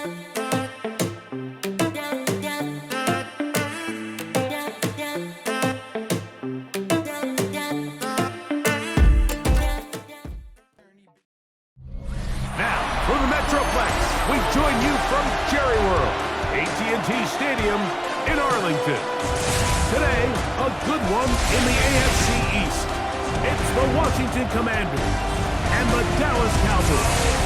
We join you from Jerry World, AT&T Stadium in Arlington. Today, a good one in the AFC East. It's the Washington Commanders and the Dallas Cowboys.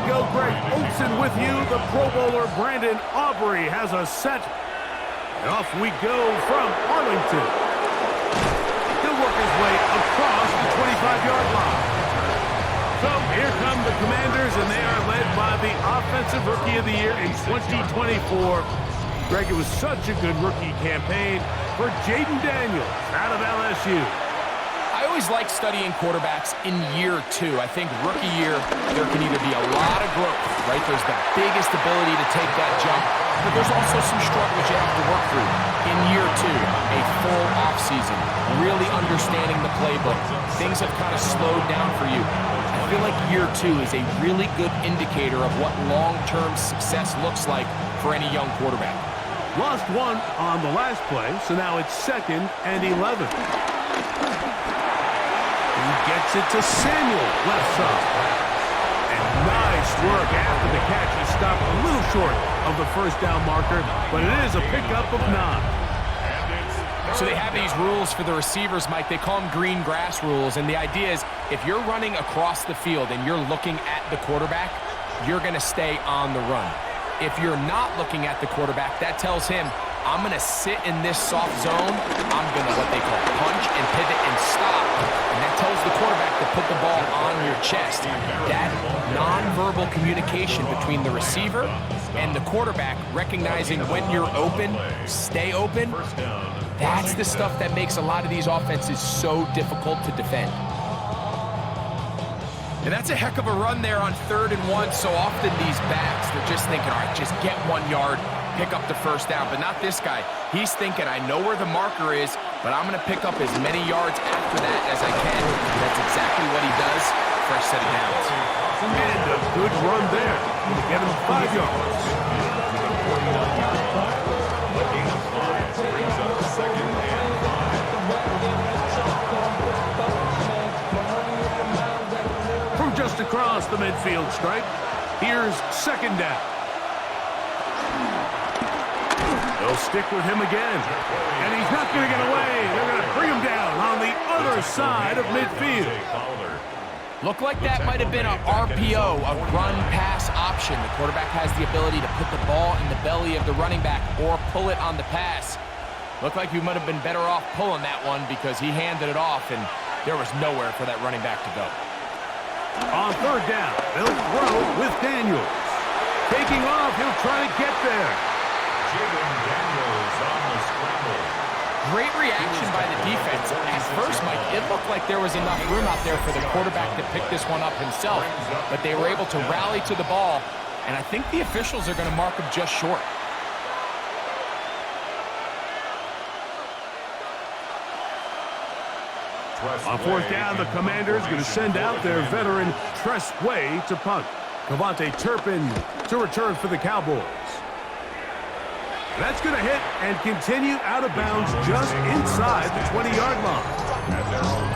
Go Greg Olsen with you. The Pro Bowler Brandon Aubrey has a set. And off we go from Arlington. He'll work his way across the 25-yard line. So here come the Commanders, and they are led by the Offensive Rookie of the Year in 2024. Greg, it was such a good rookie campaign for Jaden Daniels out of LSU. I always like studying quarterbacks in year two. I think rookie year, there can either be a lot of growth, right? There's the biggest ability to take that jump, but there's also some struggles you have to work through. In year two, a full offseason, really understanding the playbook. Things have kind of slowed down for you. I feel like year two is a really good indicator of what long-term success looks like for any young quarterback. Lost one on the last play, so now it's 2nd and 11. He gets it to Samuel, left side. And nice work after the catch. He stopped a little short of the first down marker, but it is a pickup of 9. So they have these rules for the receivers, Mike. They call them green grass rules, and the idea is if you're running across the field and you're looking at the quarterback, you're going to stay on the run. If you're not looking at the quarterback, that tells him, I'm going to sit in this soft zone. I'm going to what they call punch and pivot and stop. And that tells the quarterback to put the ball on your chest. That nonverbal communication between the receiver and the quarterback, recognizing when you're open, stay open, that's the stuff that makes a lot of these offenses so difficult to defend. And that's a heck of a run there on 3rd and 1. So often these backs, they're just thinking, all right, just get 1 yard, pick up the first down. But not this guy. He's thinking, I know where the marker is, but I'm going to pick up as many yards after that as I can. That's exactly what he does. Fresh set of downs. And a good run there to get him 5 yards. From just across the midfield stripe, here's 2nd down. They'll stick with him again. And he's not going to get away. They're going to bring him down on the other side of midfield. Looked like that might have been an RPO, a run-pass option. The quarterback has the ability to put the ball in the belly of the running back or pull it on the pass. Looked like you might have been better off pulling that one because he handed it off, and there was nowhere for that running back to go. On 3rd down, they'll throw with Daniels. Taking off, he'll try to get there. Great reaction by the defense. At first, Mike, it looked like there was enough room out there for the quarterback to pick this one up himself, but they were able to rally to the ball, and I think the officials are going to mark him just short. On 4th down, the Commanders going to send out their veteran Tress Way to punt. Cavante Turpin to return for the Cowboys. That's going to hit and continue out of bounds just inside the 20-yard line.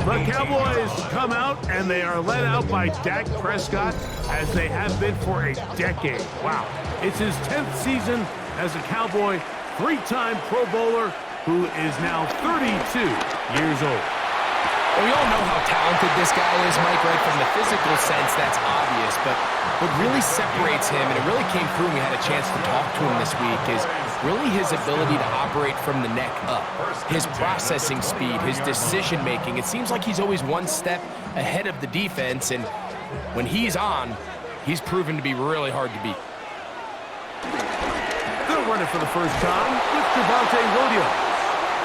The Cowboys come out, and they are led out by Dak Prescott, as they have been for a decade. Wow. It's his 10th season as a Cowboy, 3-time Pro Bowler, who is now 32 years old. Well, we all know how talented this guy is, Mike, right? From the physical sense, that's obvious. But what really separates him, and it really came through when we had a chance to talk to him this week, is really his ability to operate from the neck up. His processing speed, his decision-making. It seems like he's always one step ahead of the defense, and when he's on, He's proven to be really hard to beat. They'll run it for the first time with Javonte Williams.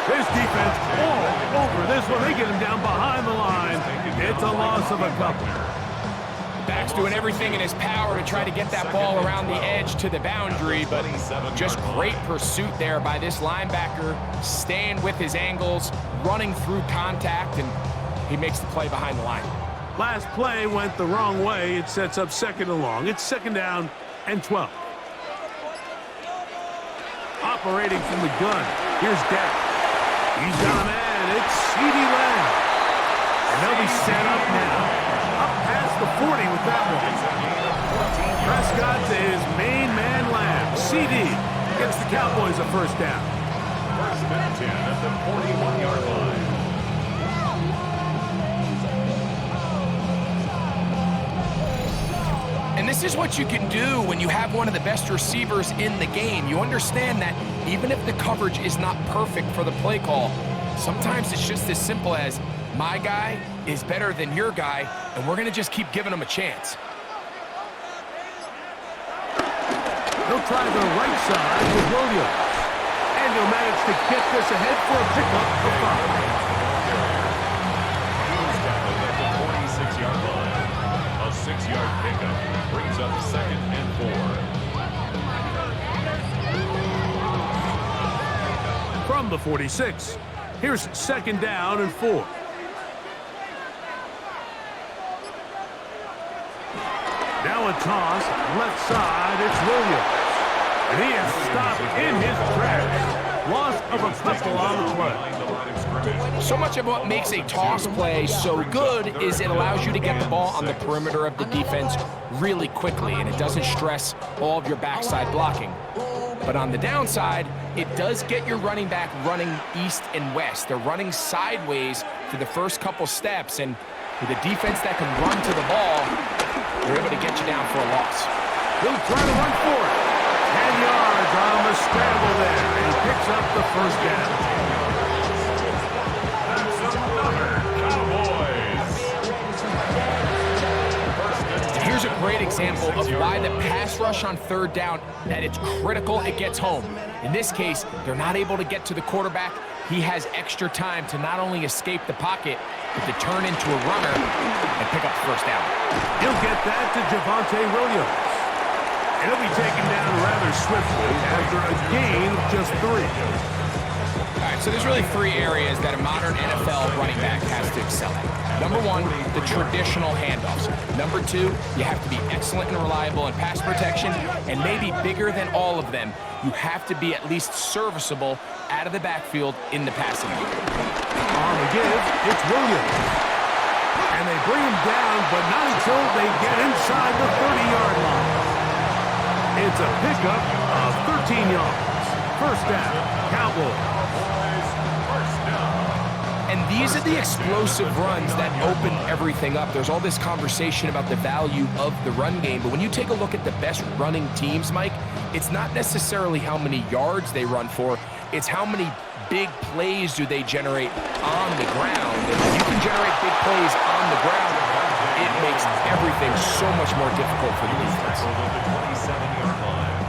His defense all over this one. They get him down behind the line. It's a loss of a couple. Back's doing everything in his power to try to get that ball around the edge to the boundary, but just great pursuit there by this linebacker, staying with his angles, running through contact, and he makes the play behind the line. Last play went the wrong way. It sets up 2nd and long. It's 2nd down and 12. Operating from the gun. Here's Dak. He's got a man. It's C.D. Lamb. And they'll be set up now. Up past the 40 with that one. Prescott to his main man, Lamb. C.D. gets the Cowboys a first down. 1st and 10 at the 41-yard line. And this is what you can do when you have one of the best receivers in the game. You understand that even if the coverage is not perfect for the play call, sometimes it's just as simple as my guy is better than your guy, and we're going to just keep giving him a chance. He'll try the right side with Williams. And he'll manage to get this ahead for a pickup of 5. He's tackled at the 46-yard line. A 6-yard pickup brings up 2nd and 4. From the 46, here's 2nd down and 4. Now a toss, left side, it's Williams. And he is stopped in his tracks. Loss of a couple on the play. So much of what makes a toss play so good is it allows you to get the ball on the perimeter of the defense really quickly, and it doesn't stress all of your backside blocking. But on the downside, it does get your running back running east and west. They're running sideways for the first couple steps, and with a defense that can run to the ball, they're able to get you down for a loss. He'll try to run for it. 10 yards on the scramble there, and he picks up the first down. That's another Cowboys. Here's a great example of why the pass rush on 3rd down, that it's critical it gets home. In this case, they're not able to get to the quarterback. He has extra time to not only escape the pocket, but to turn into a runner and pick up the first down. He'll get that to Javonte Williams. And he'll be taken down rather swiftly after a gain of just 3. All right, so there's really 3 areas that a modern NFL running back has to excel at. Number 1, the traditional handoffs. Number 2, you have to be excellent and reliable in pass protection. And maybe bigger than all of them, you have to be at least serviceable out of the backfield in the passing game. On the give, it's Williams. And they bring him down, but not until they get inside the 30-yard line. It's a pickup of 13 yards. First down, Cowboys. And these are the explosive runs that open everything up. There's all this conversation about the value of the run game, but when you take a look at the best running teams, Mike, it's not necessarily how many yards they run for, it's how many big plays do they generate on the ground. And when you can generate big plays on the ground, it makes everything so much more difficult for the defense. At the 27-yard line.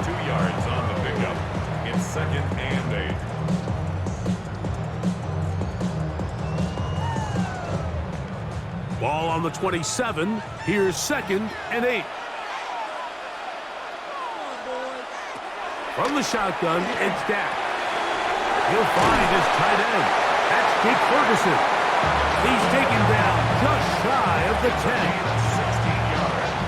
2 yards on the pickup. It's 2nd and 8. Ball on the 27. Here's 2nd and 8. From the shotgun, it's Dak. He'll find his tight end. That's Jake Ferguson. He's taken down just shy of the 10.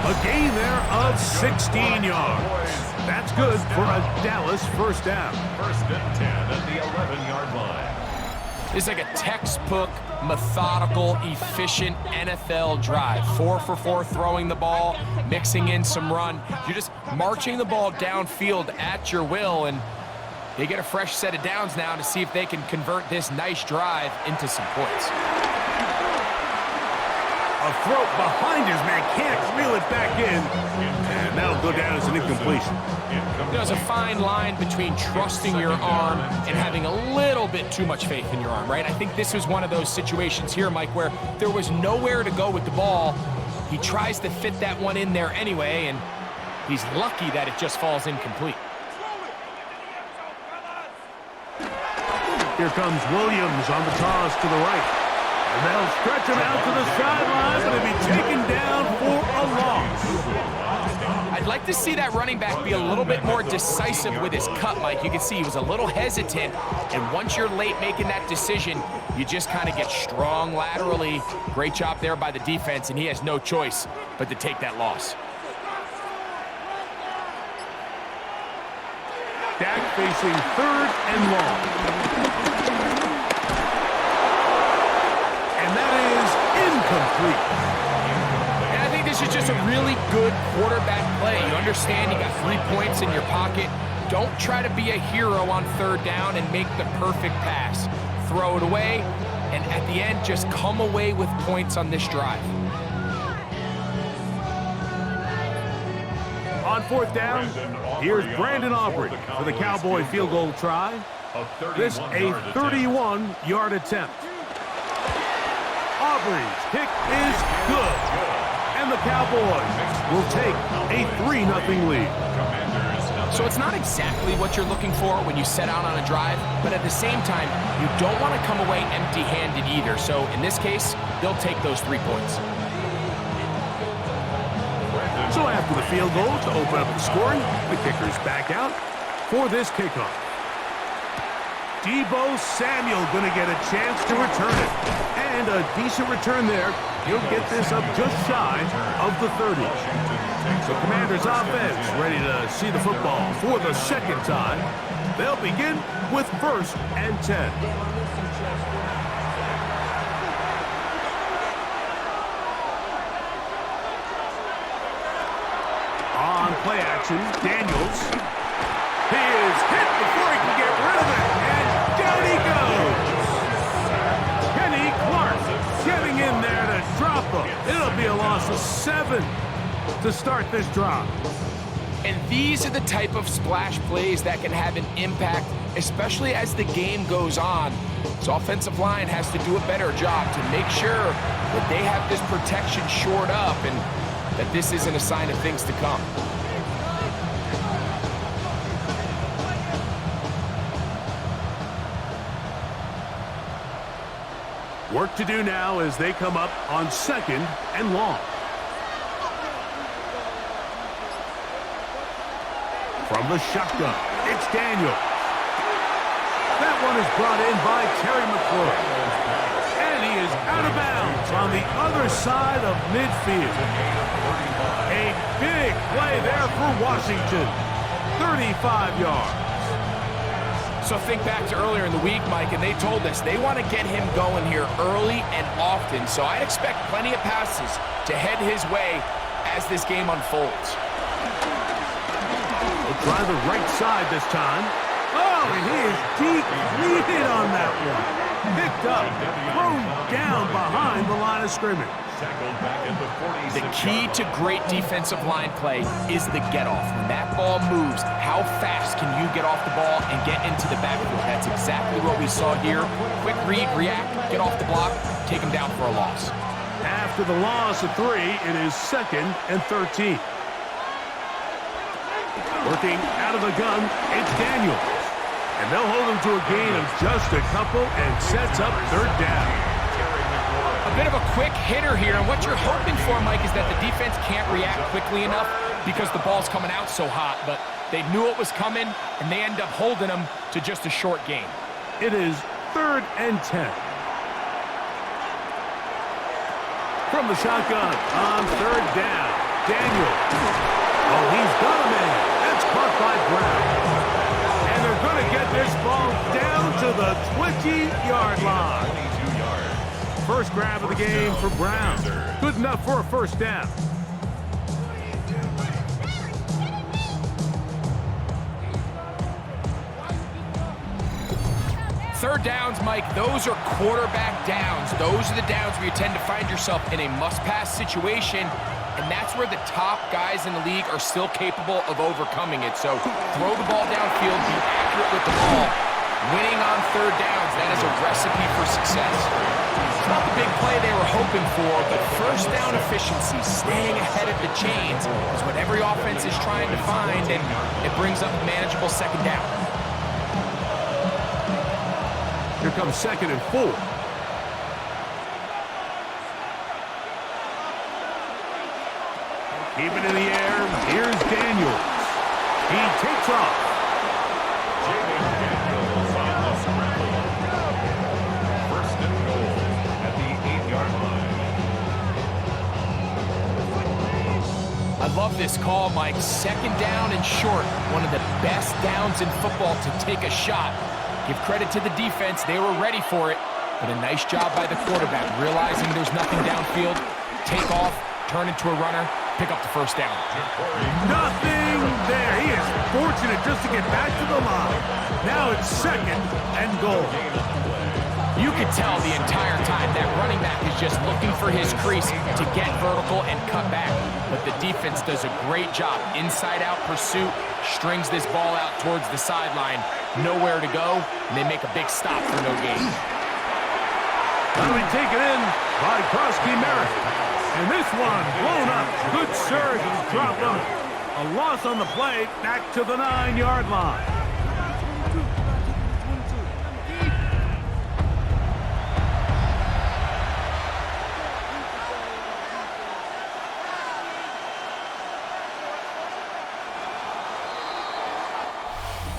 A gain there of 16 yards. That's good for a Dallas first down. 1st and 10 at the 11-yard line. It's like a textbook, methodical, efficient NFL drive. 4 for 4 throwing the ball, mixing in some run. You're just marching the ball downfield at your will, and they get a fresh set of downs now to see if they can convert this nice drive into some points. A throw behind his man, can't reel it back in, and that'll go down as an incompletion. There's a fine line between trusting your arm and having a little bit too much faith in your arm, right? I think this was one of those situations here, Mike, where there was nowhere to go with the ball. He tries to fit that one in there anyway, and he's lucky that it just falls incomplete. Here comes Williams on the toss to the right. And they'll stretch him out to the sideline, and he'll be taken down for a loss. I'd like to see that running back be a little bit more decisive with his cut, Mike. You can see he was a little hesitant, and once you're late making that decision, you just kind of get strong laterally. Great job there by the defense, and he has no choice but to take that loss. Dak facing 3rd and long. And that is incomplete. And I think this is just a really good quarterback play. You understand you got 3 points in your pocket. Don't try to be a hero on 3rd down and make the perfect pass. Throw it away, and at the end, just come away with points on this drive. On 4th down, here's Brandon Aubrey for the Cowboy field goal try. This a 31-yard attempt. Aubrey's kick is good. And the Cowboys will take a 3-0 lead. So it's not exactly what you're looking for when you set out on a drive, but at the same time, you don't want to come away empty-handed either. So in this case, they'll take those 3 points. So after the field goal to open up the scoring, the kicker's back out for this kickoff. Deebo Samuel going to get a chance to return it. And a decent return there. He'll get this up just shy of the 30. So Commanders offense ready to see the football for the 2nd time. They'll begin with 1st and 10. On play action, Daniels. He is hit before he can get rid of it, and down he goes. Kenny Clark getting in there to drop him. It'll be a loss of 7 to start this drive. And these are the type of splash plays that can have an impact, especially as the game goes on. So offensive line has to do a better job to make sure that they have this protection shored up and that this isn't a sign of things to come. Work to do now as they come up on 2nd and long. From the shotgun, it's Daniels. That one is brought in by Terry McLaurin. And he is out of bounds on the other side of midfield. A big play there for Washington. 35 yards. So think back to earlier in the week, Mike, and they told us they want to get him going here early and often. So I expect plenty of passes to head his way as this game unfolds. He'll try the right side this time. Oh, and he is deep-leaded on that one. Picked up, thrown down behind the line of scrimmage. The key to great defensive line play is the get-off. When that ball moves, how fast can you get off the ball and get into the backfield? That's exactly what we saw here. Quick read, react, get off the block, take him down for a loss. After the loss of 3, it is 2nd and 13. Working out of the gun, it's Daniels. And they'll hold him to a gain of just a couple and sets up 3rd down. A bit of a quick hitter here, and what you're hoping for, Mike, is that the defense can't react quickly enough because the ball's coming out so hot, but they knew it was coming, and they end up holding them to just a short gain. It is 3rd and 10. From the shotgun on 3rd down, Daniel. Oh, he's got a man. That's caught by Brown. And they're going to get this ball down to the 20-yard line. First grab of the game for Brown. Good enough for a 1st down. Third downs, Mike, those are quarterback downs. Those are the downs where you tend to find yourself in a must-pass situation, and that's where the top guys in the league are still capable of overcoming it. So throw the ball downfield, be accurate with the ball, Winning on third downs, that is a recipe for success. It's not the big play they were hoping for, but first down efficiency, staying ahead of the chains, is what every offense is trying to find, and it brings up a manageable second down. Here comes 2nd and 4. Keep it in the air. Here's Daniels. He takes off. Daniels on the scramble. First and goal at the 8-yard line. I love this call, Mike. Second down and short. One of the best downs in football to take a shot. Give credit to the defense. They were ready for it. But a nice job by the quarterback, realizing there's nothing downfield. Take off, turn into a runner, pick up the first down. Nothing there. He is fortunate just to get back to the line. Now it's 2nd and goal. You could tell the entire time that running back is just looking for his crease to get vertical and cut back. But the defense does a great job. Inside-out pursuit, strings this ball out towards the sideline. Nowhere to go, and they make a big stop for no gain. Finally taken in by Krosky Merritt. And this one blown up. Good surge and drop them. A loss on the play, back to the 9-yard line.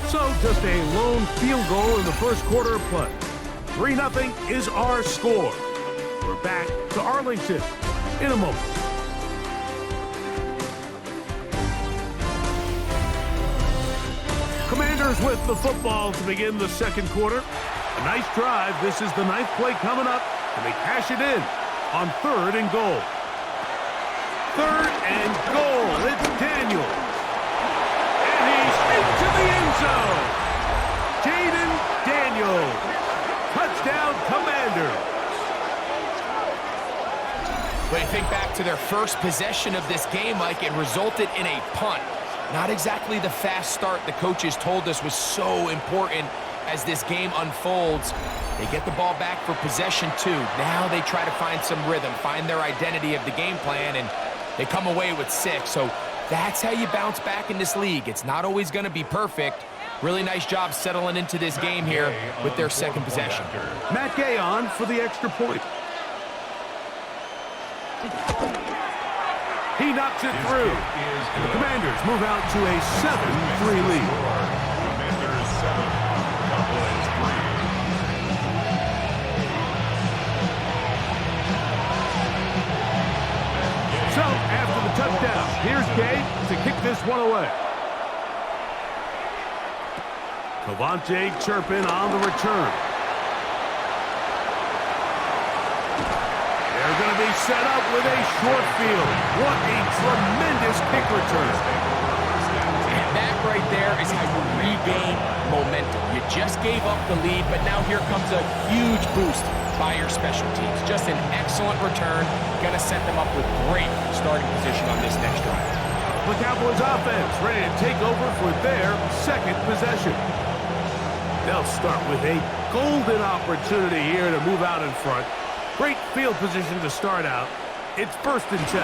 So just a lone field goal in the first quarter of play. 3-0 is our score. We're back to Arlington in a moment. Commanders with the football to begin the second quarter. A nice drive. This is the 9th play coming up, and they cash it in on 3rd and goal. 3rd and goal. It's Daniels. And he's into the end zone. Jaden Daniels. Touchdown, Commanders. When you think back to their first possession of this game, Mike, it resulted in a punt. Not exactly the fast start the coaches told us was so important as this game unfolds. They get the ball back for possession 2. Now they try to find some rhythm, find their identity of the game plan, and they come away with 6. So that's how you bounce back in this league. It's not always going to be perfect. Really nice job settling into this game here with their second possession. Matt Gay on for the extra point. He knocks it through. And the Commanders move out to a 7-3 lead. Commanders 7, Cowboys 3. So, after the touchdown, here's Gay to kick this one away. Cavante Turpin on the return. They're going to be set up with a short field. What a tremendous kick return. And that right there is how you regain momentum. You just gave up the lead, but now here comes a huge boost by your special teams. Just an excellent return. Going to set them up with great starting position on this next drive. The Cowboys offense ready to take over for their second possession. They'll start with a golden opportunity here to move out in front. Great field position to start out. It's 1st and 10.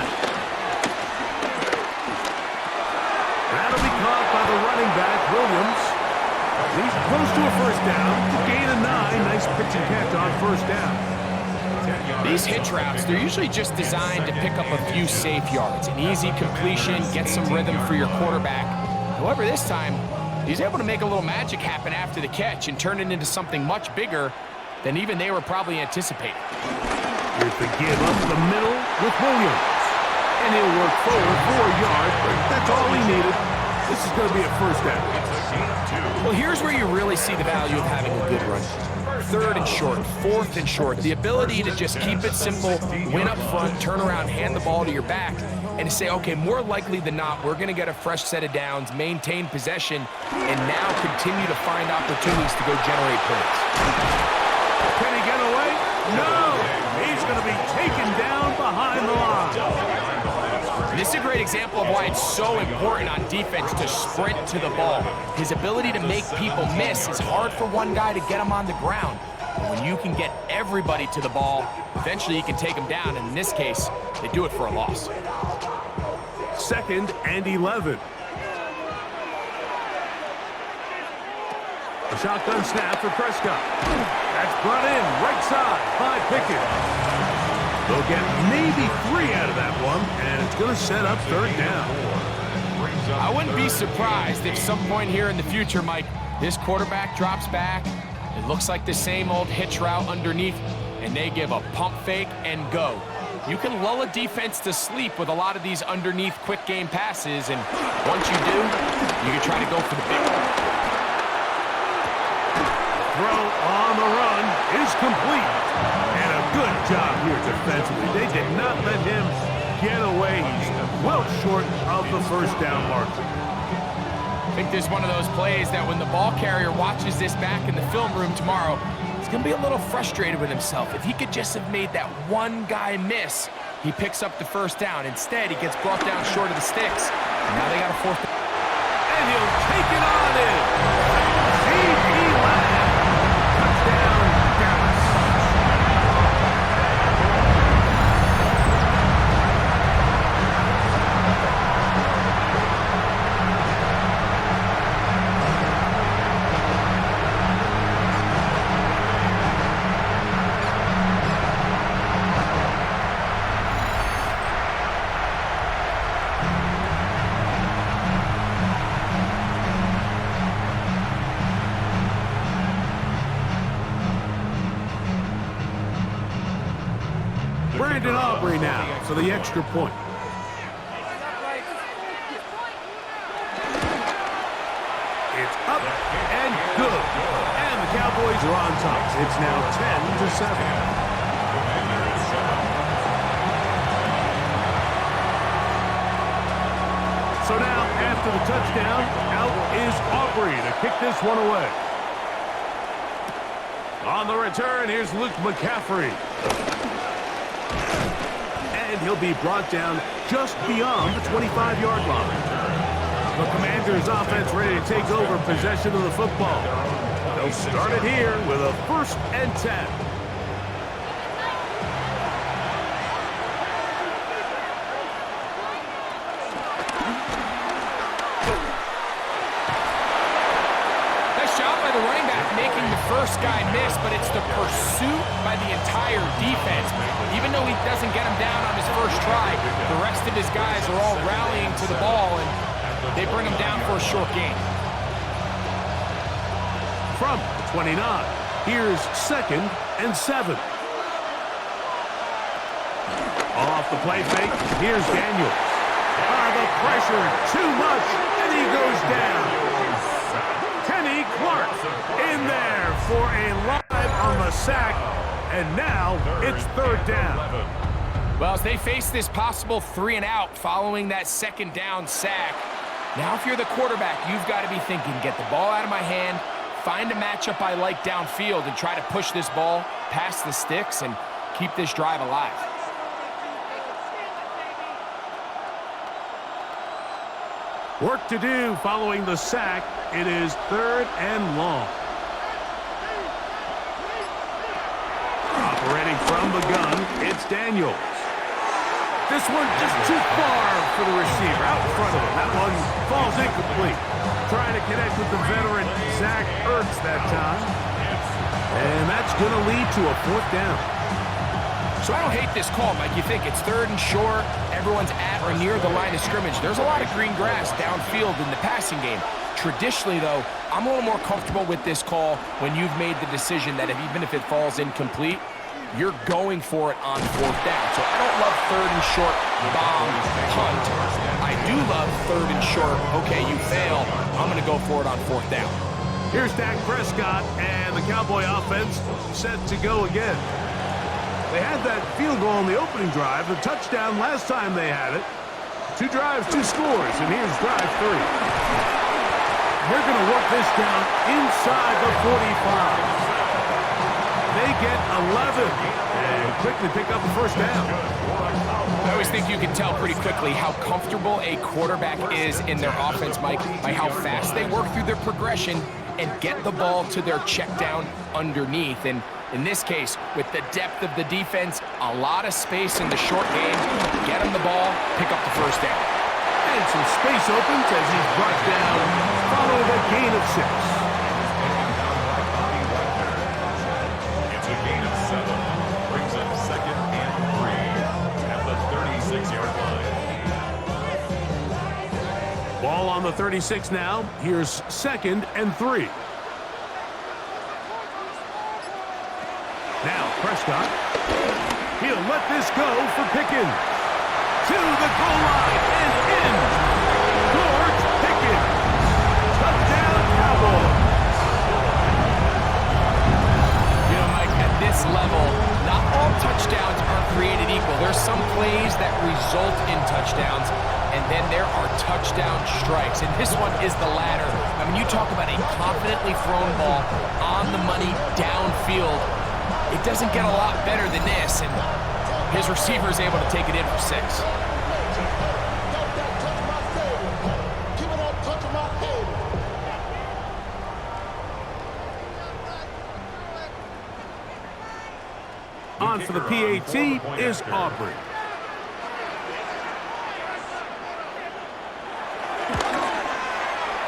That'll be caught by the running back, Williams. He's close to a first down. Gain of 9. Nice pitch and catch on first down. These hitch routes, they're usually just designed to pick up a few safe yards. An easy completion, get some rhythm for your quarterback. However, this time, he's able to make a little magic happen after the catch and turn it into something much bigger than even they were probably anticipating. Here's the give up the middle with Williams. And he'll work forward 4 yards, but that's all he needed. This is going to be a first down. Well, here's where you really see the value of having a good run. 3rd and short, 4th and short. The ability to just keep it simple, win up front, turn around, hand the ball to your back, and to say, okay, more likely than not, we're going to get a fresh set of downs, maintain possession, and now continue to find opportunities to go generate points. Can he get away? No! He's going to be taken down behind the line. This a great example of why it's so important on defense to sprint to the ball. His ability to make people miss is hard for one guy to get him on the ground. But when you can get everybody to the ball, eventually you can take them down, and in this case, they do it for a loss. 2nd and 11. A shotgun snap for Prescott. That's brought in right side by Pickett. They'll get maybe 3 out of that one, and it's going to set up 3rd down. I wouldn't be surprised if some point here in the future, Mike, this quarterback drops back. It looks like the same old hitch route underneath, and they give a pump fake and go. You can lull a defense to sleep with a lot of these underneath quick game passes, and once you do, you can try to go for the big one. Throw on the run is complete. And a good job here defensively. They did not let him get away. He's well short of the 1st down marker. I think this is one of those plays that when the ball carrier watches this back in the film room tomorrow, he's going to be a little frustrated with himself. If he could just have made that one guy miss, he picks up the 1st down. Instead, he gets brought down short of the sticks. And now they got a 4th down. And he'll take it on in. C.P. Lamb. Touchdown, Dallas. Now for the extra point. It's up and good. And the Cowboys are on top. It's now 10-7. So now, after the touchdown, out is Aubrey to kick this one away. On the return, here's Luke McCaffrey. And he'll be brought down just beyond the 25-yard line. The Commanders' offense ready to take over possession of the football. They'll start it here with a 1st and 10. First guy missed, but it's the pursuit by the entire defense. Even though he doesn't get him down on his first try, the rest of his guys are all rallying to the ball, and they bring him down for a short gain. From the 29, here's 2nd and 7. Off the play fake, here's Daniels. The pressure, too much, and he goes down. Kenny Clark in there for a live on the sack, and now it's 3rd down. Well, as they face this possible 3-and-out following that 2nd down sack, now if you're the quarterback, you've got to be thinking, get the ball out of my hand, find a matchup I like downfield, and try to push this ball past the sticks and keep this drive alive. Work to do following the sack. It is 3rd and long. Operating from the gun, it's Daniels. This one just too far for the receiver, out in front of him. That one falls incomplete. Trying to connect with the veteran Zach Ertz that time. And that's going to lead to a 4th down. So I don't hate this call, Mike. You think it's 3rd and short, everyone's at or near the line of scrimmage. There's a lot of green grass downfield in the passing game. Traditionally, though, I'm a little more comfortable with this call when you've made the decision that even if it falls incomplete, you're going for it on 4th down. So I don't love 3rd and short, bomb, punt. I do love 3rd and short, okay, you fail, I'm going to go for it on 4th down. Here's Dak Prescott, and the Cowboy offense set to go again. They had that field goal on the opening drive, the touchdown last time they had it. 2 drives, 2 scores, and here's drive 3. They're going to work this down inside the 45. They get 11, and quickly pick up a first down. I always think you can tell pretty quickly how comfortable a quarterback is in their offense, Mike, by how fast they work through their progression and get the ball to their check down underneath. And in this case, with the depth of the defense, a lot of space in the short game, get him the ball, pick up the first down. And some space opens as he's brought down, following a gain of 6. It's a gain of 7. Brings up 2nd and 3 at the 36-yard line. Ball on the 36 now. Here's 2nd and 3. Now Prescott. He'll let this go for Pickens. To the goal line and in. George Pickens. Touchdown Cowboys. You know, Mike, at this level, not all touchdowns are created equal. There's some plays that result in touchdowns, and then there are touchdown strikes. And this one is the latter. I mean, you talk about a confidently thrown ball on the money downfield. It doesn't get a lot better than this, and his receiver is able to take it in for 6. On for the PAT is Aubrey.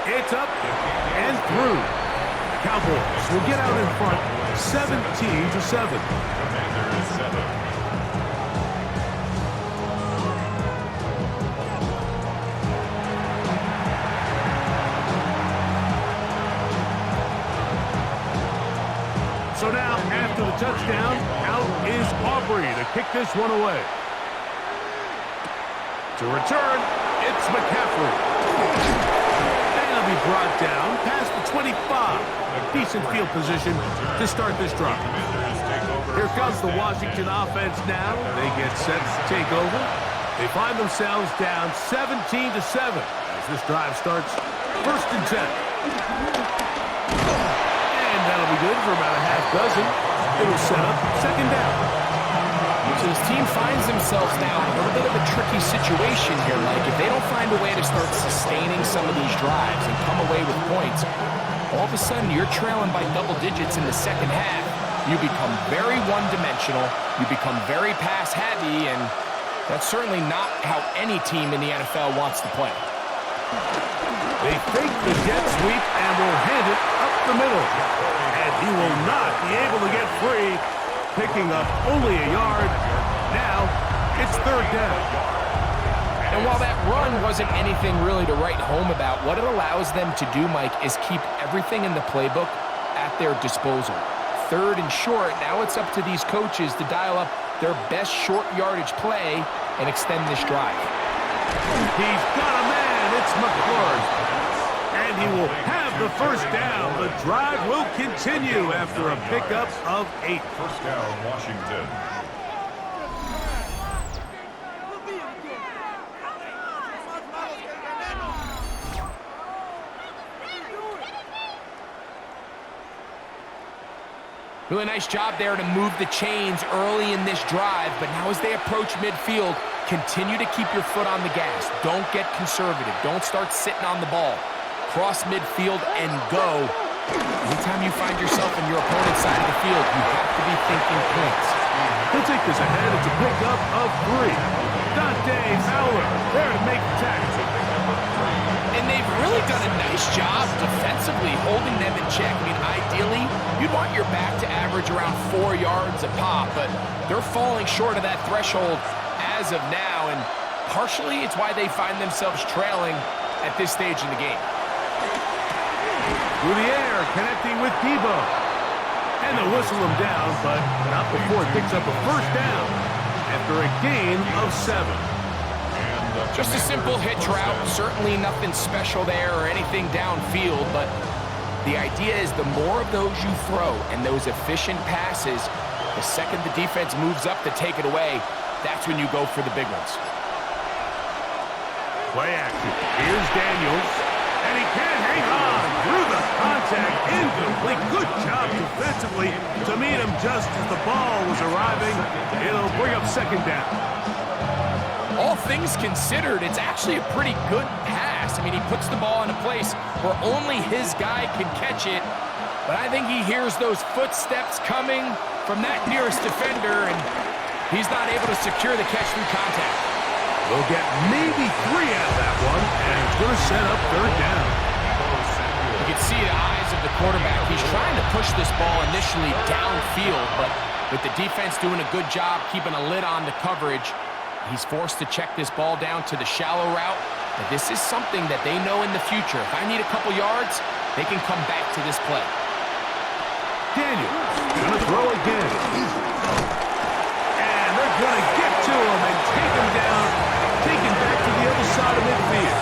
It's up and through. Cowboys will get out in front 17-7. Commander is 7. So now, after the touchdown, out is Aubrey to kick this one away. To return, it's McCaffrey. And he'll be brought down past the 25. A decent field position to start this drive. Here comes the Washington offense now. They get set to take over. They find themselves down 17-7 as this drive starts 1st and 10. And that'll be good for about a half dozen. It'll set up 2nd down. So this team finds themselves now in a little bit of a tricky situation here, Mike. If they don't find a way to start sustaining some of these drives and come away with points, all of a sudden you're trailing by double digits in the second half. You become very one-dimensional. You become very pass-heavy, and that's certainly not how any team in the NFL wants to play. They fake the jet sweep and will hand it up the middle. And he will not be able to get free, picking up only a yard. Now it's 3rd down. And while that run wasn't anything really to write home about, what it allows them to do, Mike, is keep everything in the playbook at their disposal. 3rd and short, now it's up to these coaches to dial up their best short yardage play and extend this drive. He's got a man. It's McClure. And he will have the first down. The drive will continue after a pickup of 8. First down, Washington. Really nice job there to move the chains early in this drive, but now as they approach midfield, continue to keep your foot on the gas. Don't get conservative. Don't start sitting on the ball. Cross midfield and go. Anytime you find yourself on your opponent's side of the field, you have to be thinking points. He'll take this ahead. It's a pickup of 3. Dante Fowler there to make the tackle. And they've really done a nice job defensively holding them in check. I mean, ideally, you'd want your back to average around 4 yards a pop, but they're falling short of that threshold as of now, and partially it's why they find themselves trailing at this stage in the game. Through the air, connecting with Debo. And they'll whistle him down, but not before it picks up a first down after a gain of 7. Just a simple hitch route, certainly nothing special there or anything downfield, but the idea is the more of those you throw and those efficient passes, the second the defense moves up to take it away, that's when you go for the big ones. Play action. Here's Daniels. And he can't hang on through the contact. Incomplete. Good job defensively to meet him just as the ball was arriving. It'll bring up second down. All things considered, it's actually a pretty good pass. I mean, he puts the ball in a place where only his guy can catch it. But I think he hears those footsteps coming from that nearest defender, and he's not able to secure the catch through contact. We'll get maybe 3 out of that one, and it's going to set up third down. You can see the eyes of the quarterback. He's trying to push this ball initially downfield, but with the defense doing a good job keeping a lid on the coverage, he's forced to check this ball down to the shallow route. But this is something that they know in the future. If I need a couple yards, they can come back to this play. Daniel going to throw again. And they're going to get to him and take him down, take him back to the other side of midfield.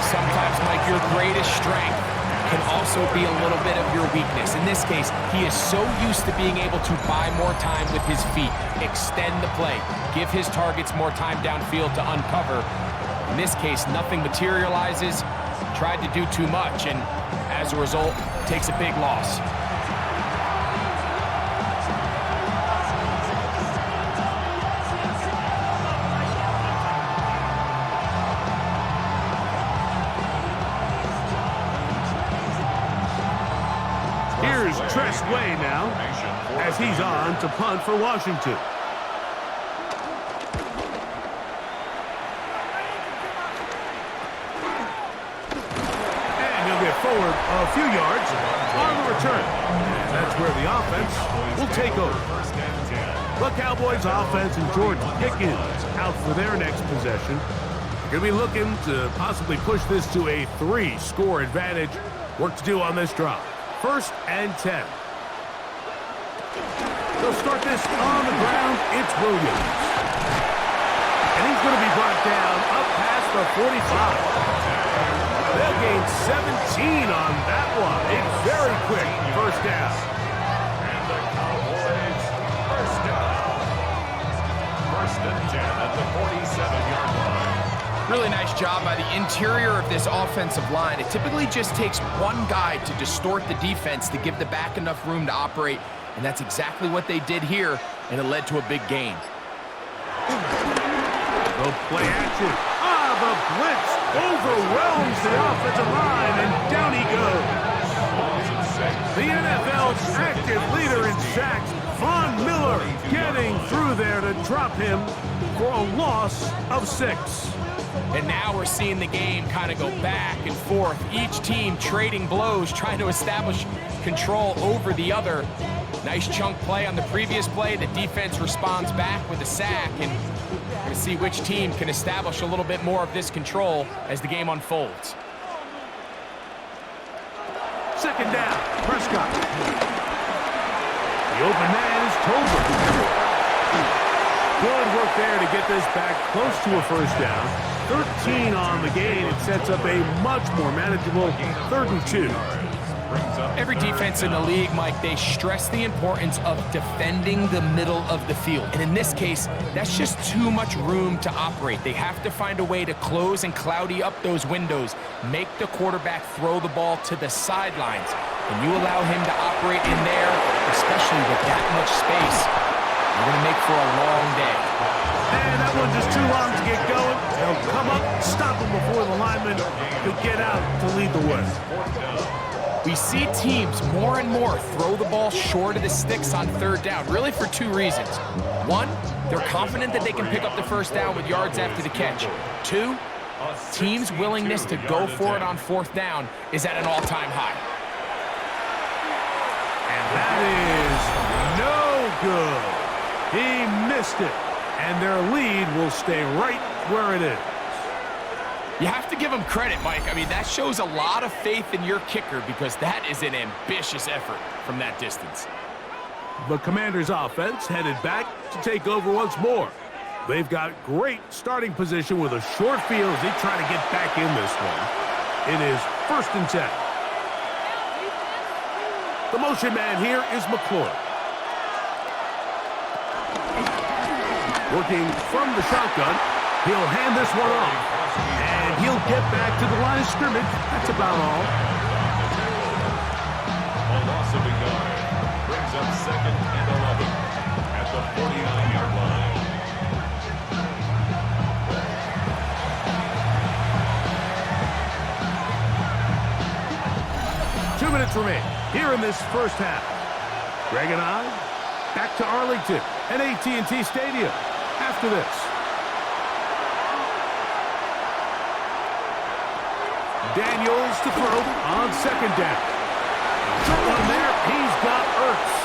Sometimes, Mike, your greatest strength can also be a little bit of your weakness. In this case, he is so used to being able to buy more time with his feet, extend the play, give his targets more time downfield to uncover. In this case, nothing materializes, tried to do too much, and as a result, takes a big loss. Here's Tress Way now, as he's on to punt for Washington. And he'll get forward a few yards on the return. And that's where the offense will take over. The Cowboys offense and George Pickens out for their next possession. They're going to be looking to possibly push this to a 3-score advantage. Work to do on this drive. 1st and 10. They'll start this on the ground. It's Williams. And he's going to be brought down up past the 45. They'll gain 17 on that one. A very quick first down. And the Cowboys first down. 1st and 10 at the 47-yard line. Really nice job by the interior of this offensive line. It typically just takes one guy to distort the defense to give the back enough room to operate, and that's exactly what they did here, and it led to a big gain. The play action. The blitz overwhelms the offensive line, and down he goes. The NFL's active leader in sacks, Von Miller, getting through there to drop him for a loss of 6. And now we're seeing the game kind of go back and forth. Each team trading blows, trying to establish control over the other. Nice chunk play on the previous play. The defense responds back with a sack, and we're going to see which team can establish a little bit more of this control as the game unfolds. 2nd down, Prescott. The open man is Tolbert. Good work there to get this back close to a first down. 13 on the gain. It sets up a much more manageable 3rd and 2. Every defense in the league, Mike, they stress the importance of defending the middle of the field. And in this case, that's just too much room to operate. They have to find a way to close and cloudy up those windows, make the quarterback throw the ball to the sidelines. And you allow him to operate in there, especially with that much space, you're going to make for a long day. And that one just too long to get going. They'll come up, stop him before the lineman could get out to lead the way. We see teams more and more throw the ball short of the sticks on 3rd down, really for 2 reasons. 1, they're confident that they can pick up the first down with yards after the catch. 2, teams' willingness to go for it on 4th down is at an all-time high. And that is no good. He missed it. And their lead will stay right where it is. You have to give him credit, Mike. I mean, that shows a lot of faith in your kicker because that is an ambitious effort from that distance. The Commanders' offense headed back to take over once more. They've got great starting position with a short field as they try to get back in this one. It is 1st and 10. The motion man here is McClure. Working from the shotgun, he'll hand this one off. And he'll get back to the line of scrimmage. That's about all. A loss of a yard brings up 2nd and 11 at the 49-yard line. Minutes remain here in this first half. Greg and I back to Arlington and AT&T Stadium after this. Daniels to throw on 2nd down. Short one there. He's got Ertz.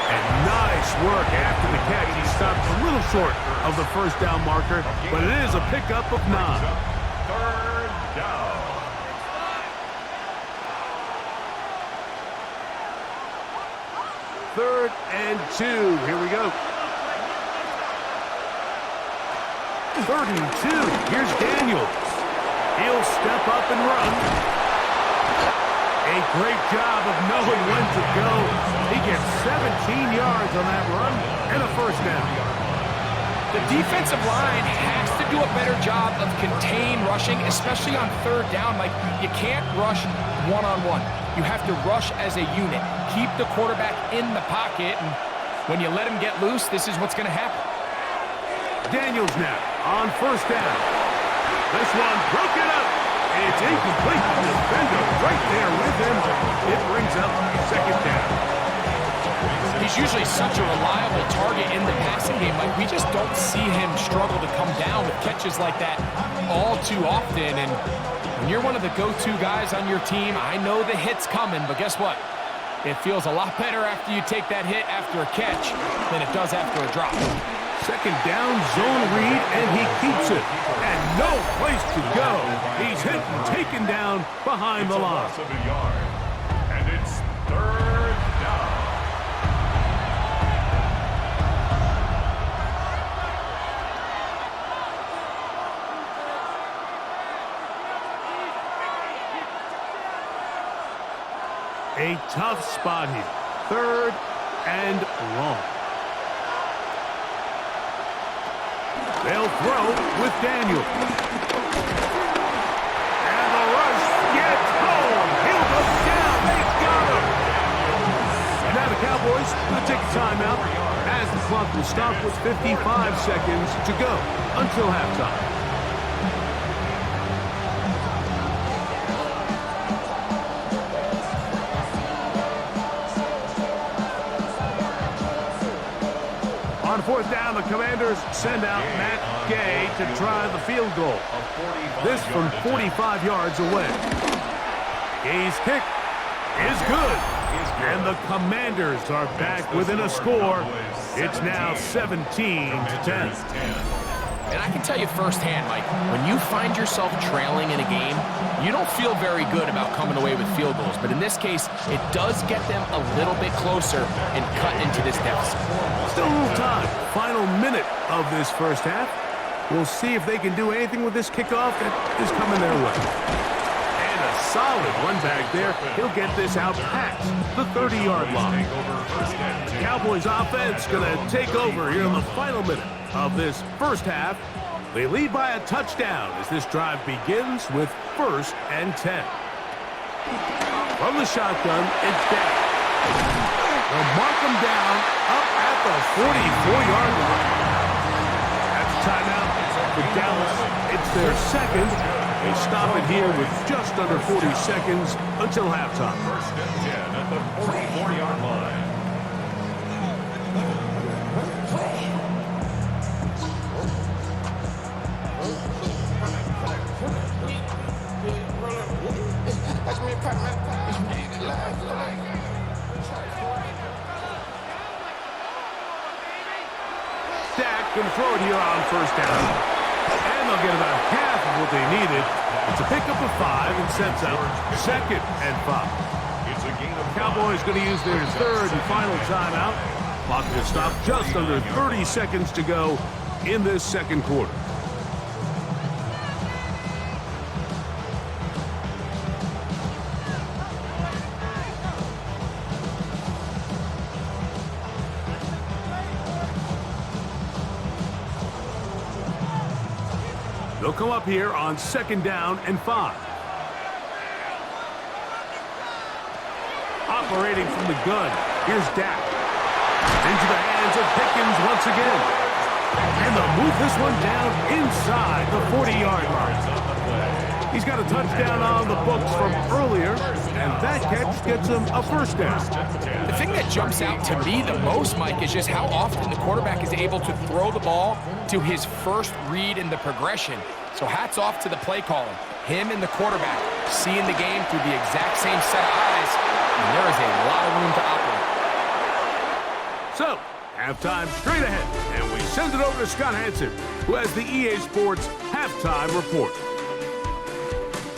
And nice work after the catch. He stops a little short of the first down marker, but it is a pickup of 9. 3rd down. 3rd and 2. Here we go. 3rd and 2. Here's Daniels. He'll step up and run. A great job of knowing when to go. He gets 17 yards on that run and a first down. The defensive line has to do a better job of contain rushing, especially on 3rd down. Like, you can't rush one-on-one. You have to rush as a unit. Keep the quarterback in the pocket, and when you let him get loose, this is what's going to happen. Daniels now on 1st down. This one broken up. It's incomplete. The defender right there with him. It brings up 2nd down. He's usually such a reliable target in the passing game. Like, we just don't see him struggle to come down with catches like that all too often. And when you're one of the go-to guys on your team, I know the hit's coming, but guess what? It feels a lot better after you take that hit after a catch than it does after a drop. 2nd down, zone read, and he keeps it. And no place to go. He's hit and taken down behind the line. Loss of a yard. And it's 3rd down. A tough spot here. 3rd and long. They'll throw with Daniel. And the rush gets home. He'll go down. They got him. And now the Cowboys will take a timeout as the clock will stop with 55 seconds to go until halftime. On 4th down, the Commanders send out Matt Gay to try the field goal. This from 45 yards away. Gay's kick is good. And the Commanders are back within a score. It's now 17-10. And I can tell you firsthand, Mike, when you find yourself trailing in a game, you don't feel very good about coming away with field goals. But in this case, it does get them a little bit closer and cut into this deficit. Still a little time. Final minute of this first half. We'll see if they can do anything with this kickoff that is coming their way. And a solid run back there. He'll get this out past the 30-yard line. The Cowboys offense going to take over here in the final minute of this first half. They lead by a touchdown as this drive begins with 1st and 10. From the shotgun, it's down. They'll mark them down up at the 44-yard line. That's a timeout for Dallas. It's their 2nd. They stop it here with just under 40 seconds until halftime. 1st and 10 at the 44-yard line. Dak can throw it here on 1st down. And they'll get about half of what they needed. It's a pickup of 5 and sets up 2nd and 5. It's a gain of Cowboys going to use their 3rd and final timeout. Clock will stop just under 30 seconds to go in this 2nd quarter. The They'll come up here on 2nd down and 5. Operating from the gun, here's Dak. Into the hands of Pickens once again. And they'll move this one down inside the 40-yard line. He's got a touchdown on the books from earlier, and that catch gets him a 1st down. The thing that jumps out to me the most, Mike, is just how often the quarterback is able to throw the ball to his first read in the progression. So hats off to the play caller. Him and the quarterback seeing the game through the exact same set of eyes, and there is a lot of room to operate. So, halftime straight ahead, and we send it over to Scott Hansen, who has the EA Sports Halftime Report.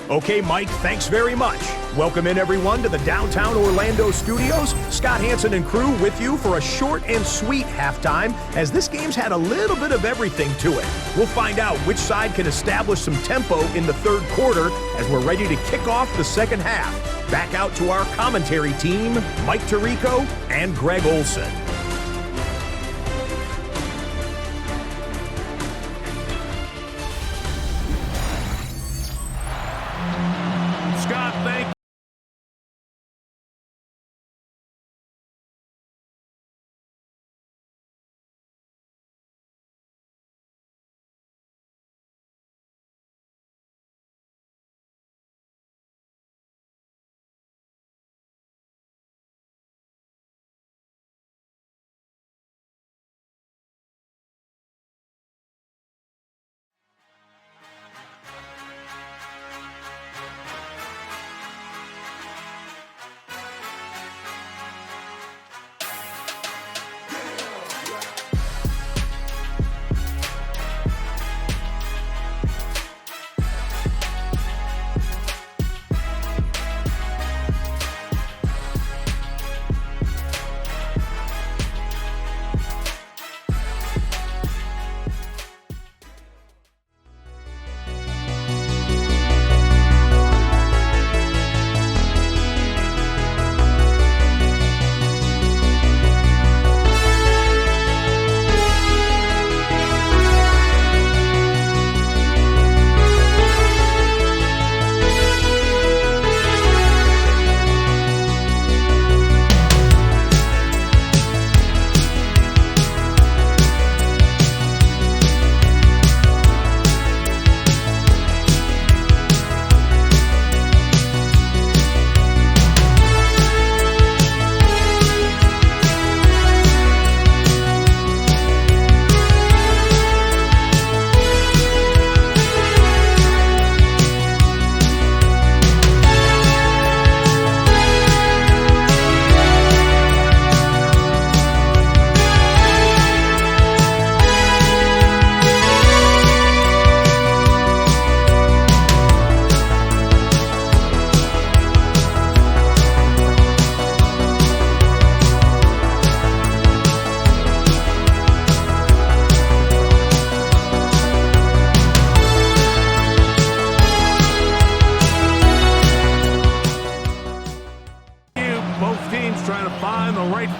Okay, Mike, thanks very much. Welcome in, everyone, to the downtown Orlando studios. Scott Hansen and crew with you for a short and sweet halftime, as this game's had a little bit of everything to it. We'll find out which side can establish some tempo in the 3rd quarter as we're ready to kick off the 2nd half. Back out to our commentary team, Mike Tirico and Greg Olson. Scott, thank you.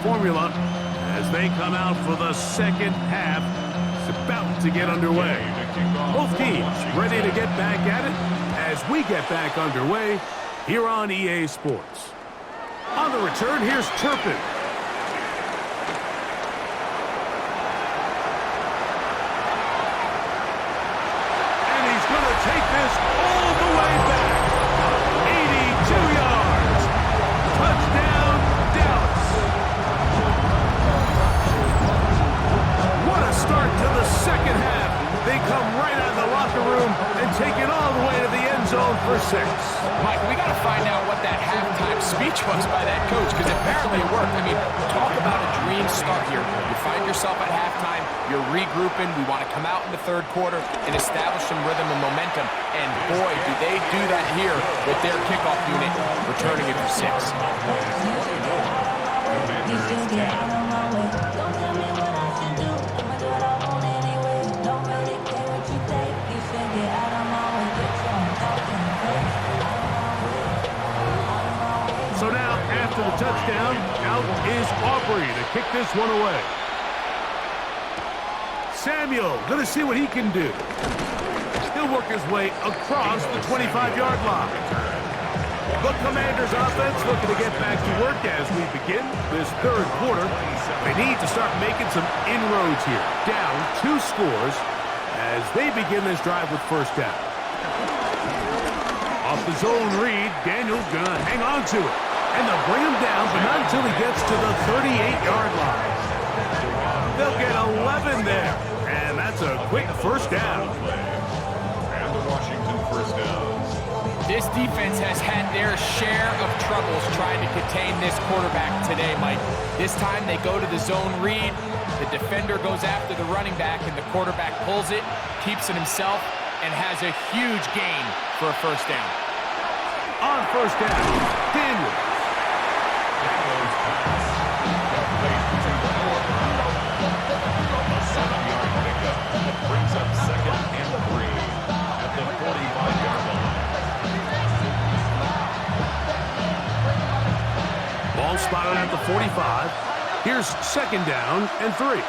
formula as they come out for the second half. It's about to get underway. Both teams ready to get back at it as we get back underway here on EA Sports. On the return, here's Turpin. And he's going to take this all the way back. 82 yards. Touchdown, Dallas. What a start to the second half. They come right out of the locker room and take it all the way to the end zone for 6. Mike, we got to find out what that halftime speech was by that coach, because apparently it worked. I mean, talk about a dream start here. You find yourself at halftime, you're regrouping, we want to come out in the third quarter and establish some rhythm and momentum. And boy, do they do that here with their kickoff unit returning it for 6. So now, after the touchdown, out is Aubrey to kick this one away. Samuel, going to see what he can do. He'll work his way across the 25-yard line. The Commanders' offense looking to get back to work as we begin this third quarter. They need to start making some inroads here. Down 2 scores as they begin this drive with first down. Off the zone read, Daniels gonna hang on to it. And they'll bring him down, but not until he gets to the 38-yard line. They'll get 11 there. And that's a quick first down. And the Washington first down. This defense has had their share of troubles trying to contain this quarterback today, Mike. This time they go to the zone read. The defender goes after the running back, and the quarterback pulls it, keeps it himself, and has a huge gain for a first down. On first down, Daniels. Daniels pass. Complete to the corner. A 7-yard pickup that brings up second and 3 at the 45-yard line. Ball spotted at the 45. Here's second down and 3.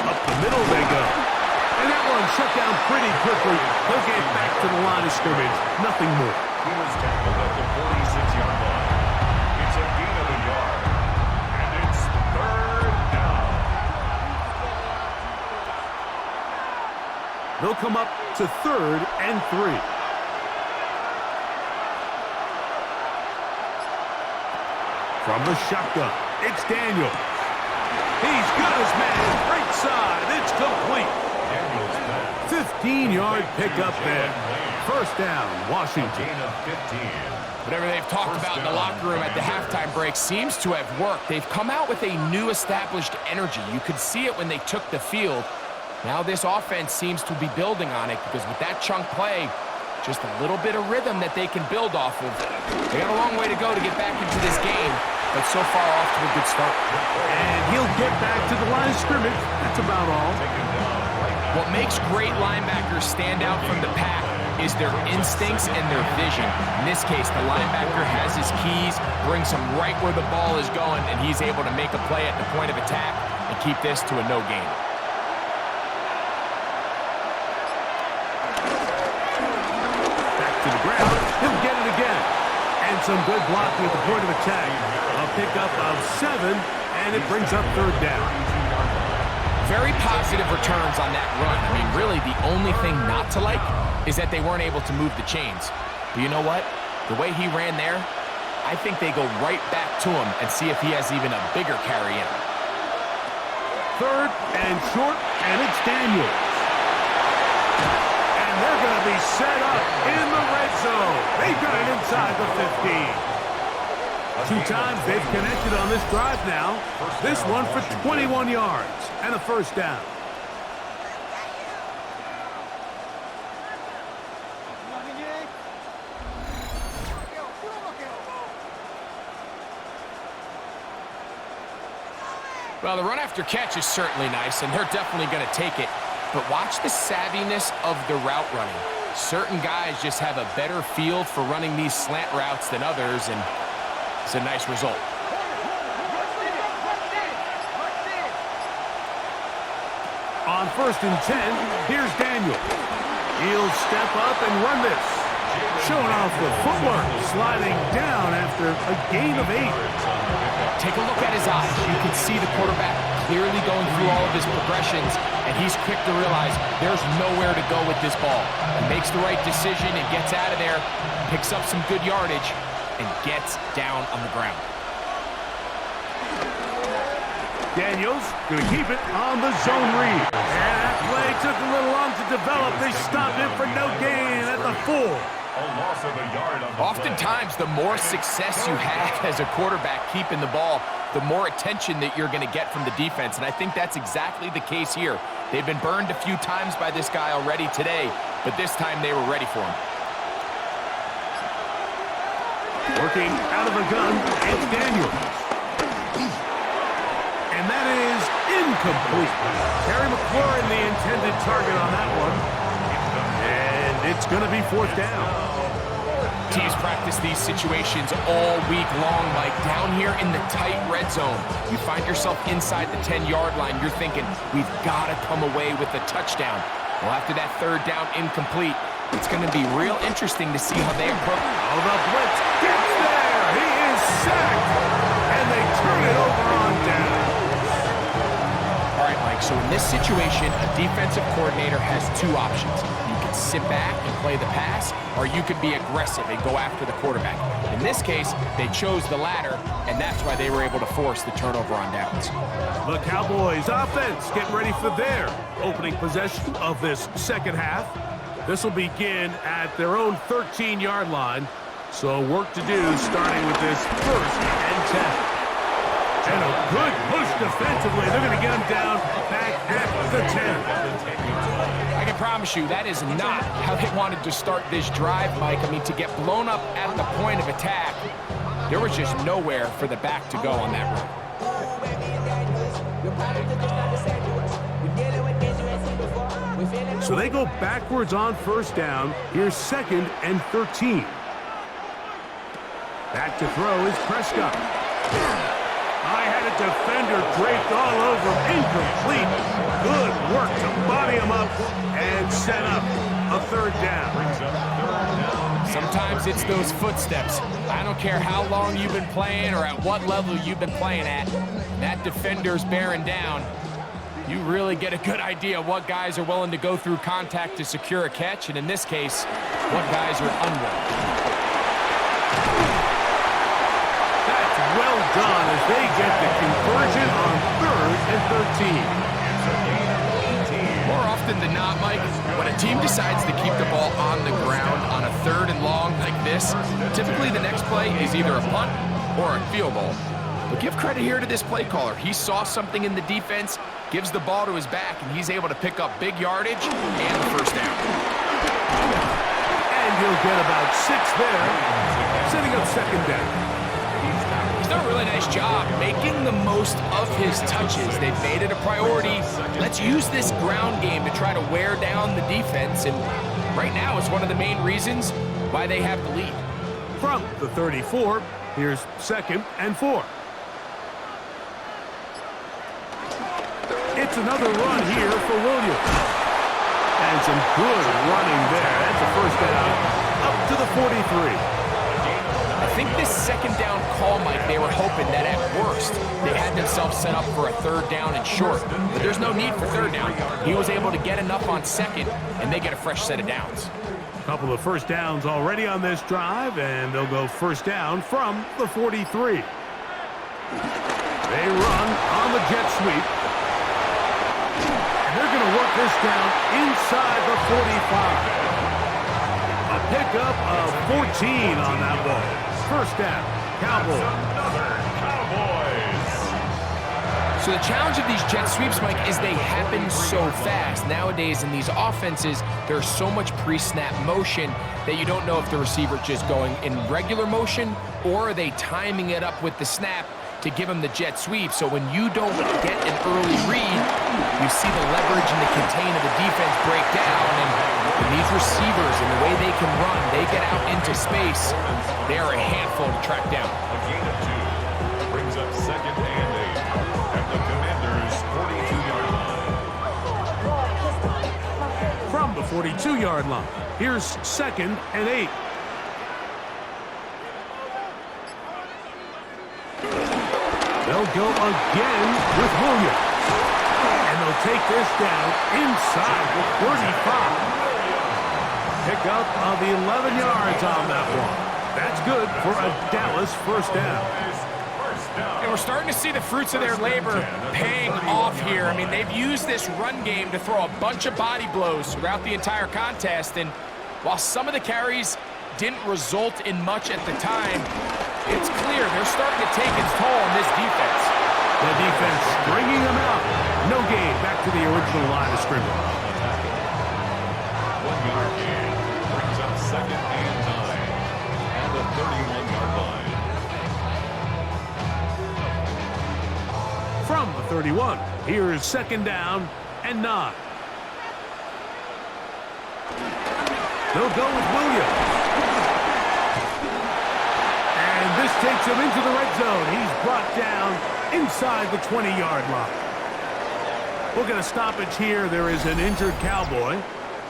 Up the middle they go. And that one shut down pretty quickly. They'll get back to the line of scrimmage. Nothing more. He was tackled at the 46-yard line. It's a gain of a yard. And it's third down. They'll come up to third and 3. From the shotgun, it's Daniels. He's got his man. Right side. It's complete. Daniels pass. 15-yard pickup there. First down, Washington. Gain of 15. Whatever they've talked about in the locker room at the halftime break seems to have worked. They've come out with a new established energy. You could see it when they took the field. Now this offense seems to be building on it because with that chunk play, just a little bit of rhythm that they can build off of. They got a long way to go to get back into this game, but so far off to a good start. And he'll get back to the line of scrimmage. That's about all. What makes great linebackers stand out from the pack is their instincts and their vision. In this case, the linebacker has his keys, brings him right where the ball is going, and he's able to make a play at the point of attack and keep this to a no gain. To the ground. He'll get it again. And some good blocking at the point of attack. A pickup of 7, and it brings up third down. Very positive returns on that run. I mean, really, the only thing not to like is that they weren't able to move the chains. But you know what? The way he ran there, I think they go right back to him and see if he has even a bigger carry in. Third and short, and it's Daniels. And they're going to be set up in the red zone. They've got it inside the 15. 2 times they've connected on this drive now. This one for 21 yards and a first down. Well, the run after catch is certainly nice, and they're definitely going to take it. But watch the savviness of the route running. Certain guys just have a better feel for running these slant routes than others, and it's a nice result. On first and 10, here's Daniel. He'll step up and run this. Showing off the footwork, sliding down after a gain of 8. Take a look at his eyes. You can see the quarterback clearly going through all of his progressions, and he's quick to realize there's nowhere to go with this ball. He makes the right decision and gets out of there, picks up some good yardage, and gets down on the ground. Daniels going to keep it on the zone read. And that play took a little long to develop. They stopped it for no gain at the 4. A loss of a yard on the Oftentimes, the more success you have as a quarterback keeping the ball, the more attention that you're going to get from the defense. And I think that's exactly the case here. They've been burned a few times by this guy already today, but this time they were ready for him. Working out of the gun, it's Daniels. And that is incomplete. Terry McLaurin, the intended target on that one. And it's going to be fourth down. Teams practice these situations all week long, Mike. Down here in the tight red zone, you find yourself inside the 10-yard line. You're thinking, we've got to come away with a touchdown. Well, after that third down incomplete, it's going to be real interesting to see how they approach. Oh, the blitz gets there. He is sacked. And they turn it over on down. All right, Mike, so in this situation, a defensive coordinator has two options. You can sit back and play the pass, or you can be aggressive and go after the quarterback. In this case, they chose the latter, and that's why they were able to force the turnover on downs. The Cowboys offense getting ready for their opening possession of this second half. This will begin at their own 13-yard line. So work to do starting with this 1st and 10. And a good push defensively. They're going to get him down back at the 10. I can promise you that is not how they wanted to start this drive, Mike. I mean, to get blown up at the point of attack, there was just nowhere for the back to go on that run. So they go backwards on 1st down. Here's 2nd and 13. Back to throw is Prescott. I had a defender draped all over him. Incomplete. Good work to body him up and set up a 3rd down. Sometimes it's those footsteps. I don't care how long you've been playing or at what level you've been playing at. That defender's bearing down. You really get a good idea of what guys are willing to go through contact to secure a catch, and in this case, what guys are unwilling. That's well done as they get the conversion on 3rd and 13. More often than not, Mike, when a team decides to keep the ball on the ground on a 3rd and long like this, typically the next play is either a punt or a field goal. But give credit here to this play caller. He saw something in the defense, gives the ball to his back, and he's able to pick up big yardage and the 1st down. And he'll get about 6 there, setting up 2nd down. He's done a really nice job making the most of his touches. They've made it a priority. Let's use this ground game to try to wear down the defense, and right now it's one of the main reasons why they have the lead. From the 34, here's 2nd and 4. It's another run here for Williams. And some good running there. That's a 1st down up to the 43. I think this 2nd down call, Mike, they were hoping that at worst they had themselves set up for a 3rd down and short. But there's no need for 3rd down. He was able to get enough on 2nd, and they get a fresh set of downs. A couple of 1st downs already on this drive, and they'll go 1st down from the 43. They run on the jet sweep. And they're going to work this down inside the 45. A pickup of 14 on that ball. 1st down, Cowboys. So the challenge of these jet sweeps, Mike, is they happen so fast. Nowadays in these offenses, there's so much pre-snap motion that you don't know if the receiver just going in regular motion or are they timing it up with the snap to give him the jet sweep. So when you don't get an early read, you see the leverage and the contain of the defense break down. And these receivers and the way they can run, they get out into space, they are a handful to track down. A gain of 2 brings up 2nd and 8 at the Commanders' 42-yard line. From the 42-yard line, here's 2nd and 8. They'll go again with Williams. And they'll take this down inside the 35. Pick up of 11 yards on that one. That's good for a Dallas 1st down. And we're starting to see the fruits of their labor paying off here. I mean, they've used this run game to throw a bunch of body blows throughout the entire contest. And while some of the carries didn't result in much at the time, it's clear they're starting to take its toll on this defense. The defense bringing them out. No gain back to the original line of scrimmage. 1 yard gain brings up 2nd and 9 at the 31-yard line. From the 31, here's 2nd down and 9. They'll go with Williams. takes him into the red zone. He's brought down inside the 20-yard line. We'll get a stoppage here. There is an injured Cowboy.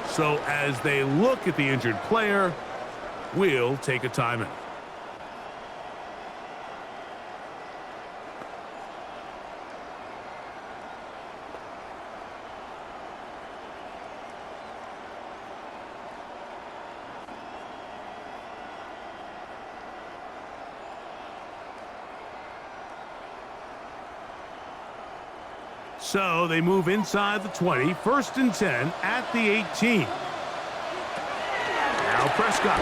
So as they look at the injured player, we'll take a timeout. So they move inside the 20, 1st and 10 at the 18. Now Prescott.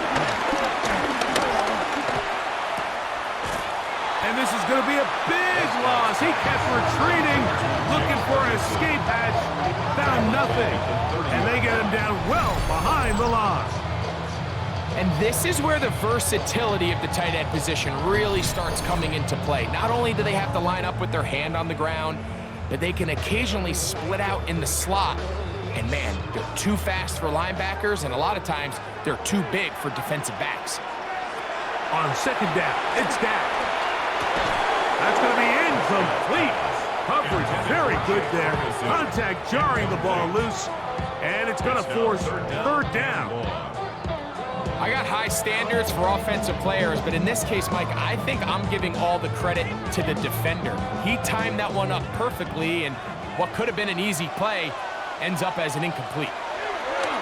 And this is going to be a big loss. He kept retreating, looking for an escape hatch, found nothing. And they get him down well behind the line. And this is where the versatility of the tight end position really starts coming into play. Not only do they have to line up with their hand on the ground, but they can occasionally split out in the slot. And man, they're too fast for linebackers, and a lot of times they're too big for defensive backs. On 2nd down, it's down. That's going to be incomplete. Coverage very good there. Contact jarring the ball loose, and it's going to force 3rd down. I got high standards for offensive players, but in this case, Mike, I think I'm giving all the credit to the defender. He timed that one up perfectly, and what could have been an easy play ends up as an incomplete.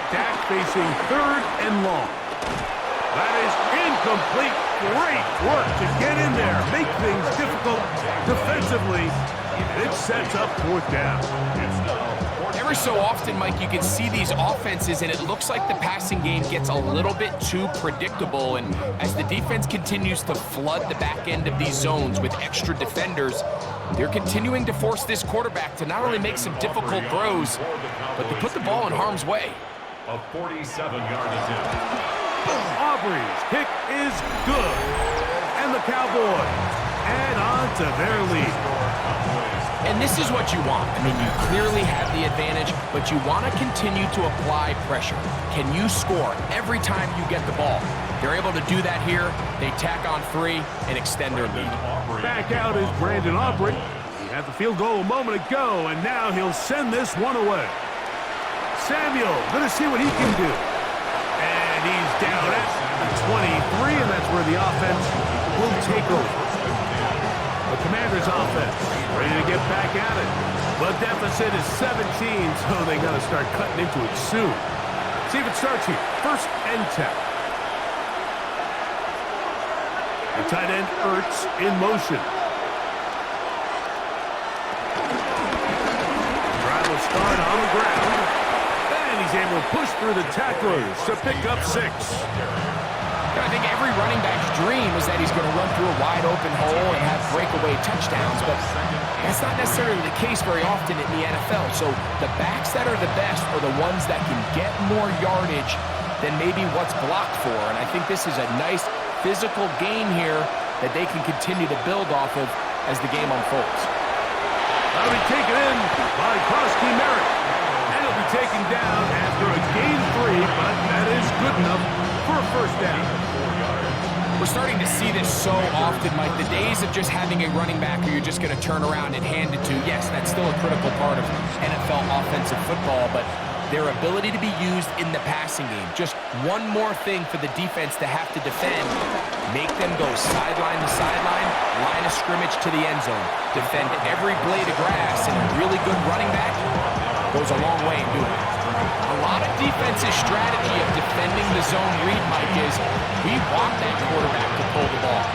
Dak facing 3rd and long. That is incomplete. Great work to get in there, make things difficult defensively, and it sets up 4th down. Every so often, Mike, you can see these offenses, and it looks like the passing game gets a little bit too predictable. And as the defense continues to flood the back end of these zones with extra defenders, they're continuing to force this quarterback to not only make some difficult throws, but to put the ball in harm's way. A 47-yard attempt. Aubrey's kick is good. And the Cowboys add on to their lead. And this is what you want. I mean, you clearly have the advantage, but you want to continue to apply pressure. Can you score every time you get the ball? They're able to do that here. They tack on 3 and extend their lead. Back out is Brandon Aubrey. He had the field goal a moment ago, and now he'll send this one away. Samuel, going to see what he can do. And he's down at the 23, and that's where the offense will take over. The Commanders' offense ready to get back at it. The deficit is 17, so they got to start cutting into it soon. See if it starts here. 1st and 10. The tight end Ertz in motion. Drive will start on the ground. And he's able to push through the tacklers to pick up 6. I think every running back's dream is that he's going to run through a wide-open hole and have breakaway touchdowns, but that's not necessarily the case very often in the NFL. So the backs that are the best are the ones that can get more yardage than maybe what's blocked for, and I think this is a nice physical game here that they can continue to build off of as the game unfolds. That'll be taken in by Krosky Merritt, and he'll be taken down after a gain 3, but that is good enough for a 1st down. We're starting to see this so often, Mike. The days of just having a running back who you're just going to turn around and hand it to, yes, that's still a critical part of NFL offensive football, but their ability to be used in the passing game, just one more thing for the defense to have to defend, make them go sideline to sideline, line of scrimmage to the end zone, defend every blade of grass, and a really good running back goes a long way in doing it. A lot of defense's strategy of defending the zone read, Mike, is we want that quarterback to pull the ball.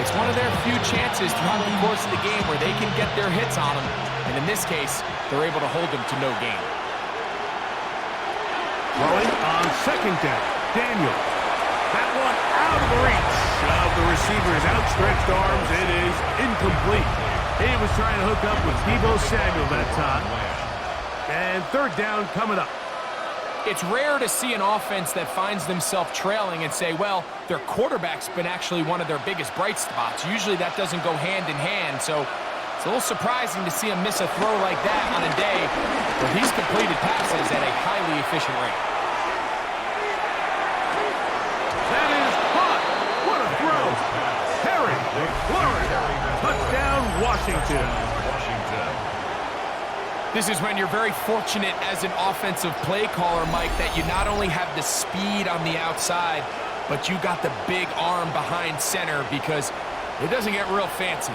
It's one of their few chances throughout the course of the game where they can get their hits on him, and in this case, they're able to hold him to no gain. Throwing on 2nd down, Daniel. That one out of the reach of the receiver's outstretched arms. It is incomplete. He was trying to hook up with Deebo Samuel that time. And 3rd down coming up. It's rare to see an offense that finds themselves trailing and say, well, their quarterback's been actually one of their biggest bright spots. Usually that doesn't go hand in hand, so it's a little surprising to see him miss a throw like that on a day where he's completed passes at a highly efficient rate. That is caught. What a throw. Perry Washington. Washington. This is when you're very fortunate as an offensive play caller, Mike, that you not only have the speed on the outside, but you got the big arm behind center, because it doesn't get real fancy.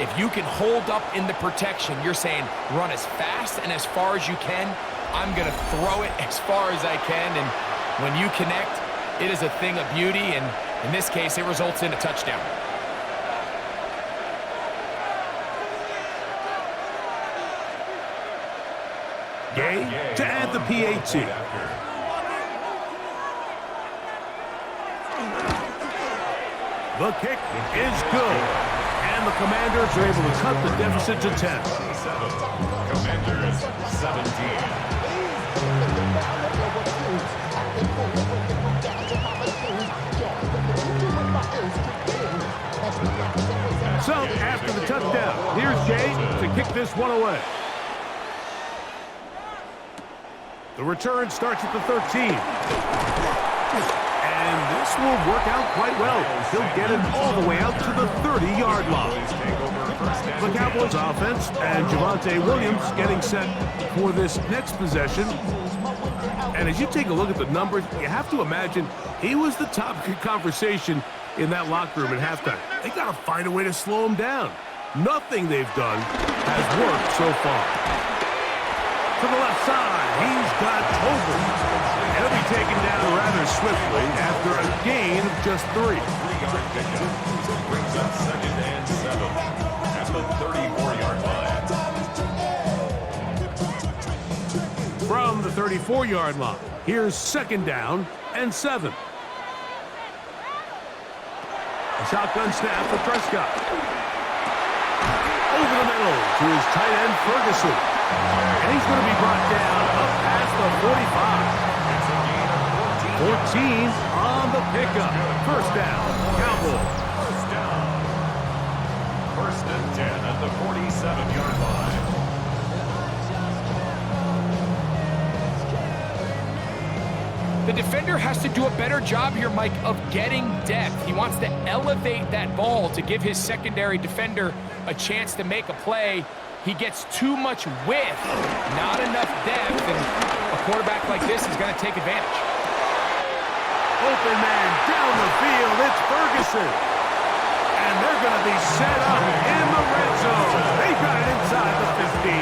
If you can hold up in the protection, you're saying run as fast and as far as you can. I'm going to throw it as far as I can, and when you connect, it is a thing of beauty, and in this case, it results in a touchdown. Gay to add the PAT. The kick is good, and the Commanders are able to cut the deficit to 10. Commanders 17. So, after the touchdown, here's Gay to kick this one away. The return starts at the 13. And this will work out quite well. He'll get it all the way out to the 30-yard line. The Cowboys offense and Javonte Williams getting set for this next possession. And as you take a look at the numbers, you have to imagine he was the topic of conversation in that locker room at halftime. They got to find a way to slow him down. Nothing they've done has worked so far. To the left side, he's got Tobin. He'll be taken down rather swiftly after a gain of just 3. 3-yard pickup. Brings up 2nd and 7 at the 34-yard line. From the 34-yard line, here's 2nd down and 7. A shotgun snap for Prescott. Over the middle to his tight end, Ferguson. And he's going to be brought down up past the 45. 14 on the pickup. First down, Cowboys. First and 10 at the 47-yard line. The defender has to do a better job here, Mike, of getting depth. He wants to elevate that ball to give his secondary defender a chance to make a play. He gets too much width, not enough depth, and a quarterback like this is going to take advantage. Open man down the field, it's Ferguson. And they're going to be set up in the red zone. They've got it inside the 15.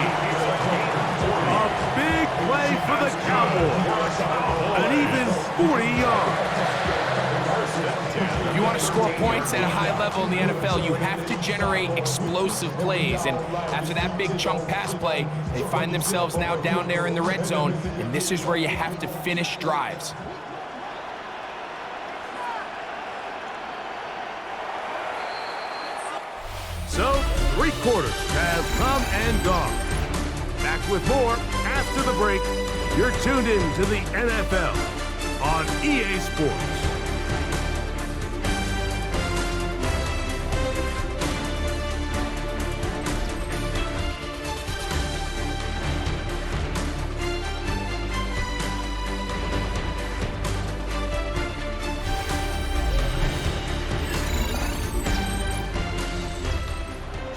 A big play for the Cowboys. An even 40 yards. You want to score points at a high level in the NFL, you have to generate explosive plays. And after that big chunk pass play, they find themselves now down there in the red zone, and this is where you have to finish drives. So, 3 quarters have come and gone. Back with more after the break. You're tuned in to the NFL on EA Sports.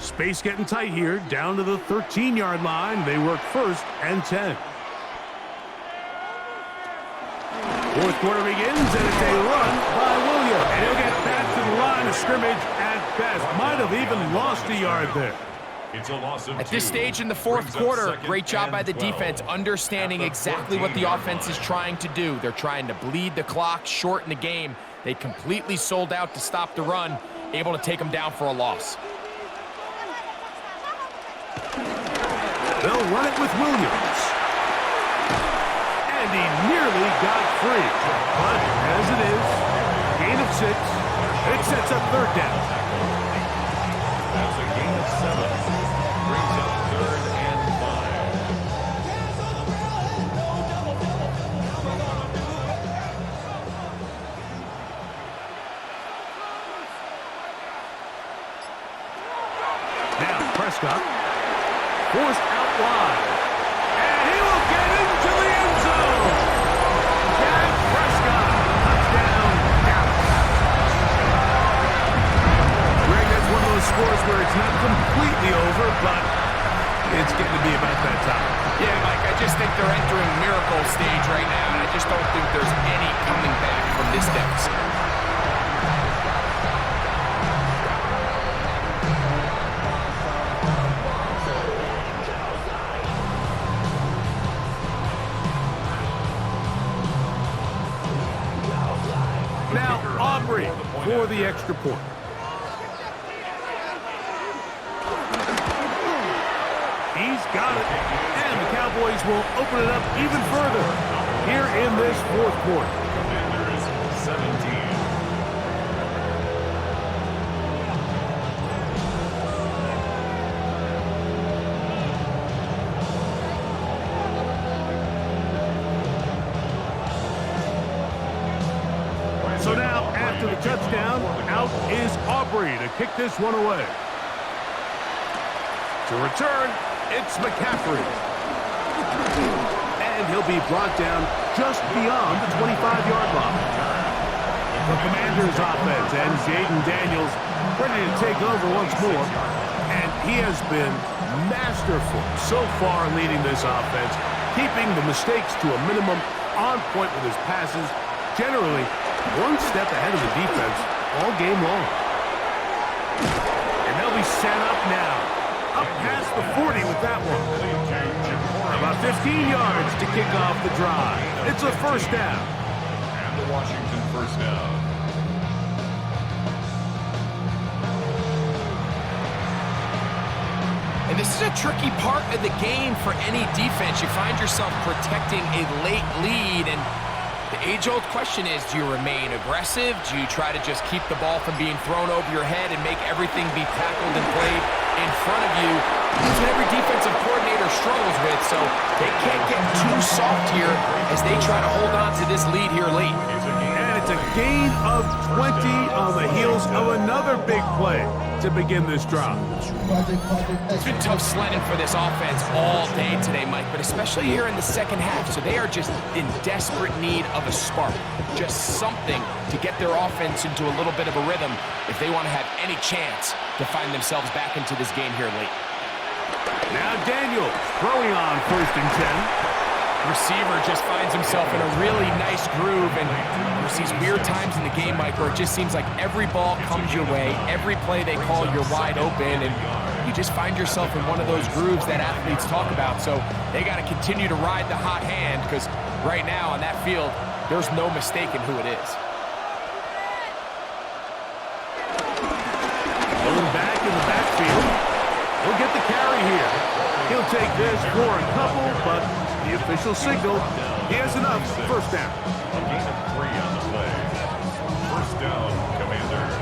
Space getting tight here, down to the 13-yard line. They work 1st and 10. 4th quarter begins, and it's a run by Williams. And he'll get back to the line of scrimmage at best. Might have even lost a yard there. It's a loss of 2. At this stage in the 4th quarter, great job by the defense, understanding exactly what the offense is trying to do. They're trying to bleed the clock, shorten the game. They completely sold out to stop the run, able to take them down for a loss. They'll run it with Williams. And he nearly got free. But as it is, gain of 6. It sets up 3rd down. That's a gain of 7. Brings up 3rd and 5. Now Prescott forced out wide. And he will get into the end zone. Dak Prescott, touchdown, Dallas. Greg, that's one of those scores where it's not completely stage right now, and I just don't think there's any coming back from this deficit. Now Aubrey for the extra point. He's got it, and the Cowboys will open it up even further here in this fourth quarter. Commanders 17. So now, after the touchdown, out is Aubrey to kick this one away. To return, it's McCaffrey. And he'll be brought down just beyond the 25-yard line. The Commanders' offense and Jaden Daniels ready to take over once more. And he has been masterful so far leading this offense, keeping the mistakes to a minimum, on point with his passes, generally one step ahead of the defense all game long. And they'll be set up now. Up past the 40 with that one. About 15 yards to kick off the drive. It's a first down. And the Washington first down. And this is a tricky part of the game for any defense. You find yourself protecting a late lead, and the age-old question is, do you remain aggressive? Do you try to just keep the ball from being thrown over your head and make everything be tackled and played in front of you? That's what every defensive coordinator struggles with, so they can't get too soft here as they try to hold on to this lead here late. And it's a gain of 20 on the heels of another big play to begin this drive. It's been tough sledding for this offense all day today, Mike, but especially here in the second half. So they are just in desperate need of a spark, just something to get their offense into a little bit of a rhythm if they want to have any chance to find themselves back into this game here late. Now Daniels throwing on first and 10. Receiver just finds himself in a really nice groove, and there's these weird times in the game, Mike, where it just seems like every ball comes your way, every play they call, you're wide open, and you just find yourself in one of those grooves that athletes talk about. So they got to continue to ride the hot hand, because right now on that field, there's no mistaking who it is. Going back in the backfield. He'll get the carry here. He'll take this for a couple, but the official signal, he has enough. First down. A gain of 3 on the play. First down, Commanders.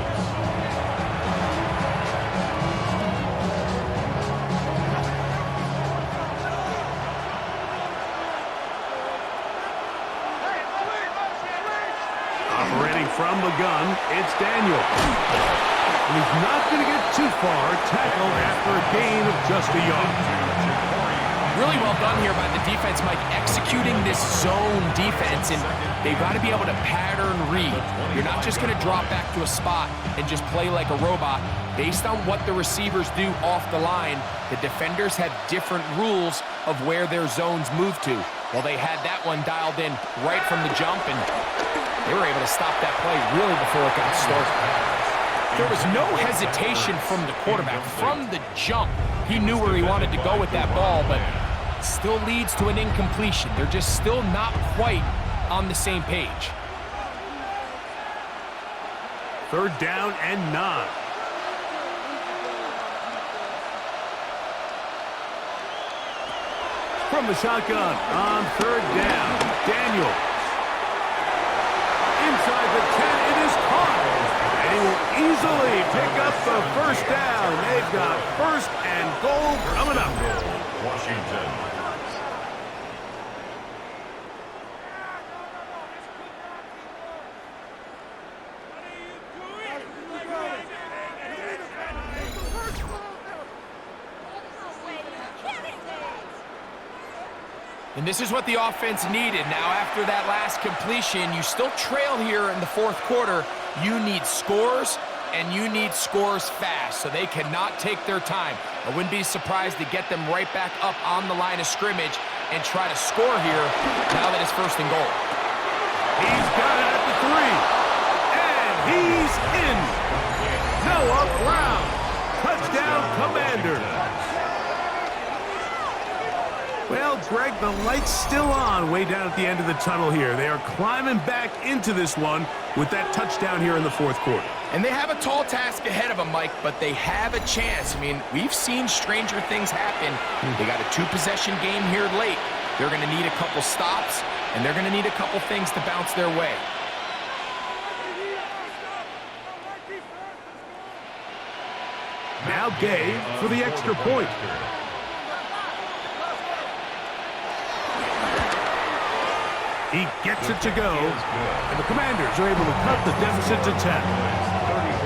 Operating from the gun, it's Daniel. And he's not going to get too far. Tackle after a gain of just a yard. Really well done here by the defense, Mike, executing this zone defense, and they've got to be able to pattern read. You're not just going to drop back to a spot and just play like a robot. Based on what the receivers do off the line, the defenders have different rules of where their zones move to. Well, they had that one dialed in right from the jump, and they were able to stop that play really before it got started. There was no hesitation from the quarterback. From the jump, he knew where he wanted to go with that ball, but still leads to an incompletion. They're just still not quite on the same page. Third down and 9. From the shotgun on third down, Daniels. Inside the 10, it is caught. And he will easily pick up the first down. They've got first and goal coming up. Washington. And this is what the offense needed. Now, after that last completion, you still trail here in the fourth quarter. You need scores, and you need scores fast, so they cannot take their time. I wouldn't be surprised to get them right back up on the line of scrimmage and try to score here now that it's first and goal. He's got it at the 3. And he's in. Noah Brown. Touchdown, Commanders. Well, Greg, the light's still on way down at the end of the tunnel here. They are climbing back into this one with that touchdown here in the fourth quarter. And they have a tall task ahead of them, Mike, but they have a chance. I mean, we've seen stranger things happen. They got a 2-possession game here late. They're going to need a couple stops, and they're going to need a couple things to bounce their way. Now Gay for the extra point. He gets it to go, and the Commanders are able to cut the deficit to 10. 34.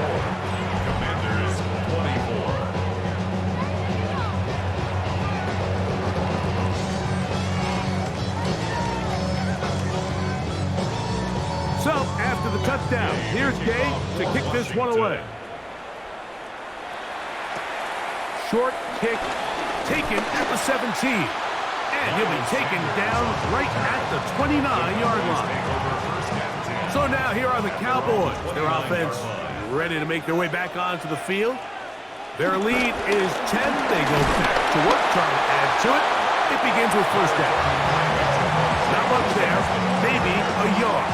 Commanders 24. So, after the touchdown, here's Gay to kick this one away. Short kick taken at the 17. And he'll be taken down right at the 29-yard line. So now here are the Cowboys. Their offense ready to make their way back onto the field. Their lead is 10. They go back to work, trying to add to it. It begins with first down. Not much there, maybe a yard.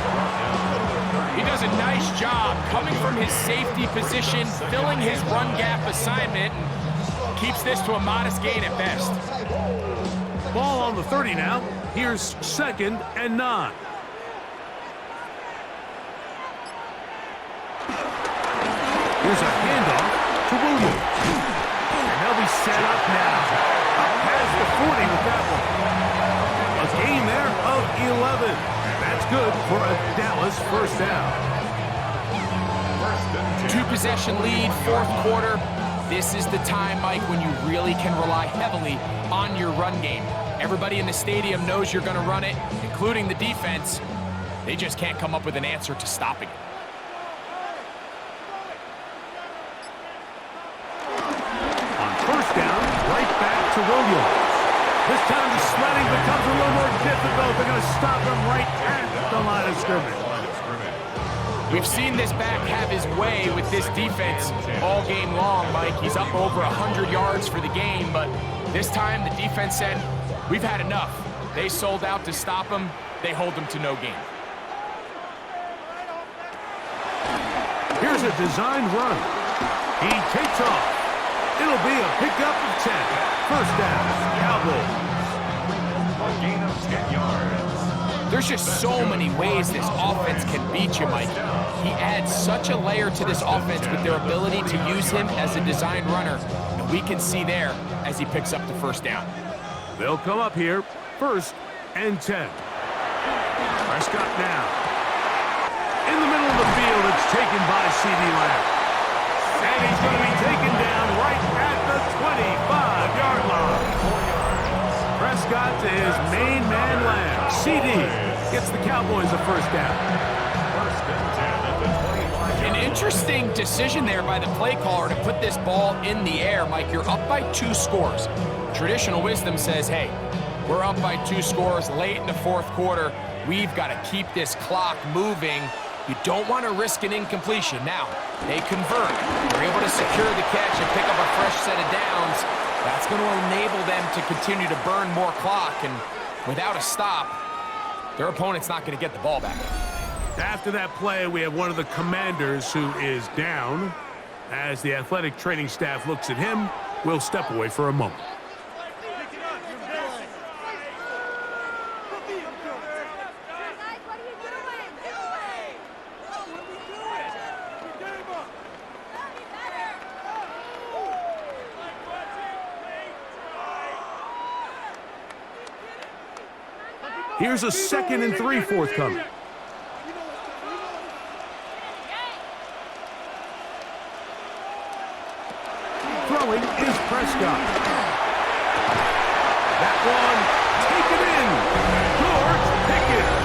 He does a nice job coming from his safety position, filling his run gap assignment, and keeps this to a modest gain at best. Ball on the 30 now. Here's 2nd and 9. Here's a handoff to Williams. And they'll be set up now. Up past the 40 with that one. A gain there of 11. That's good for a Dallas first down. 2-possession lead, fourth quarter. This is the time, Mike, when you really can rely heavily on your run game. Everybody in the stadium knows you're going to run it, including the defense. They just can't come up with an answer to stopping it. On first down, right back to Williams. This time the sledding becomes a little more difficult. They're going to stop him right at the line of scrimmage. We've seen this back have his way with this defense all game long, Mike. He's up over 100 yards for the game, but this time the defense said, we've had enough. They sold out to stop him. They hold him to no gain. Here's a designed run. He takes off. It'll be a pickup of 10. First down, Cowboys. A gain of 10 yards. There's just so many ways this offense can beat you, Mike. He adds such a layer to this offense with their ability to use him as a design runner. And we can see there as he picks up the first down. They'll come up here, 1st and 10. Prescott now. In the middle of the field, it's taken by C.D. Lamb. And he's going to be taken down right at the 25-yard line. Prescott to his main man, Lamb. C.D. gets the Cowboys a first down. An interesting decision there by the play caller to put this ball in the air. Mike, you're up by 2 scores. Traditional wisdom says, hey, we're up by 2 scores late in the fourth quarter. We've got to keep this clock moving. You don't want to risk an incompletion. Now, they convert. They're able to secure the catch and pick up a fresh set of downs. That's going to enable them to continue to burn more clock. And without a stop, their opponent's not going to get the ball back. After that play, we have one of the Commanders who is down. As the athletic training staff looks at him, we'll step away for a moment. Here's a 2nd and 3 forthcoming. Throwing is Prescott. That one taken in. George Pickens.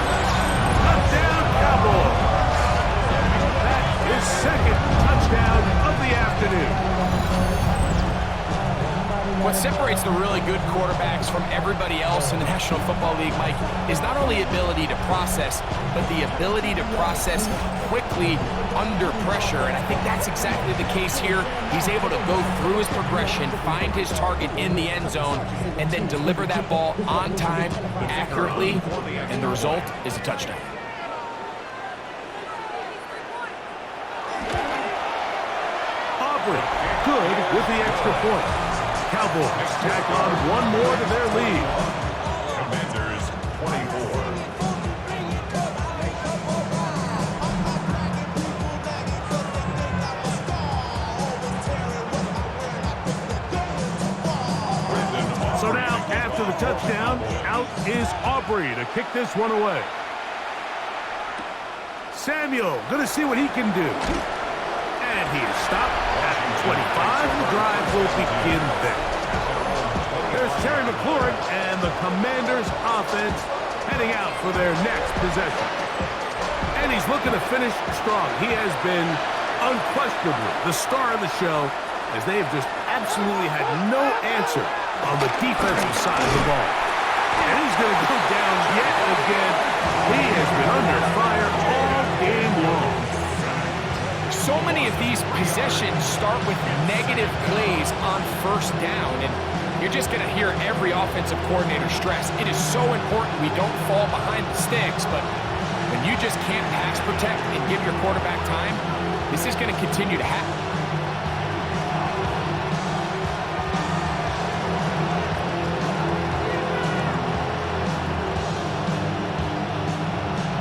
Touchdown, Cowboys. That is 2nd touchdown of the afternoon. What separates the really good quarterbacks from everybody else in the National Football League, Mike, is not only ability to process, but the ability to process quickly under pressure. And I think that's exactly the case here. He's able to go through his progression, find his target in the end zone, and then deliver that ball on time, accurately, and the result is a touchdown. Good with the extra point. Cowboys tack on one more to their lead. Commanders 24. So now, after the touchdown, out is Aubrey to kick this one away. Samuel, going to see what he can do. And he is stopped at 25. The drive will begin there. There's Terry McLaurin and the Commanders' offense heading out for their next possession. And he's looking to finish strong. He has been unquestionably the star of the show, as they have just absolutely had no answer on the defensive side of the ball. And he's going to go down yet again. He has been under fire all game long. So many of these possessions start with negative plays on first down, and you're just going to hear every offensive coordinator stress. It is so important we don't fall behind the sticks, but when you just can't pass protect and give your quarterback time, this is going to continue to happen.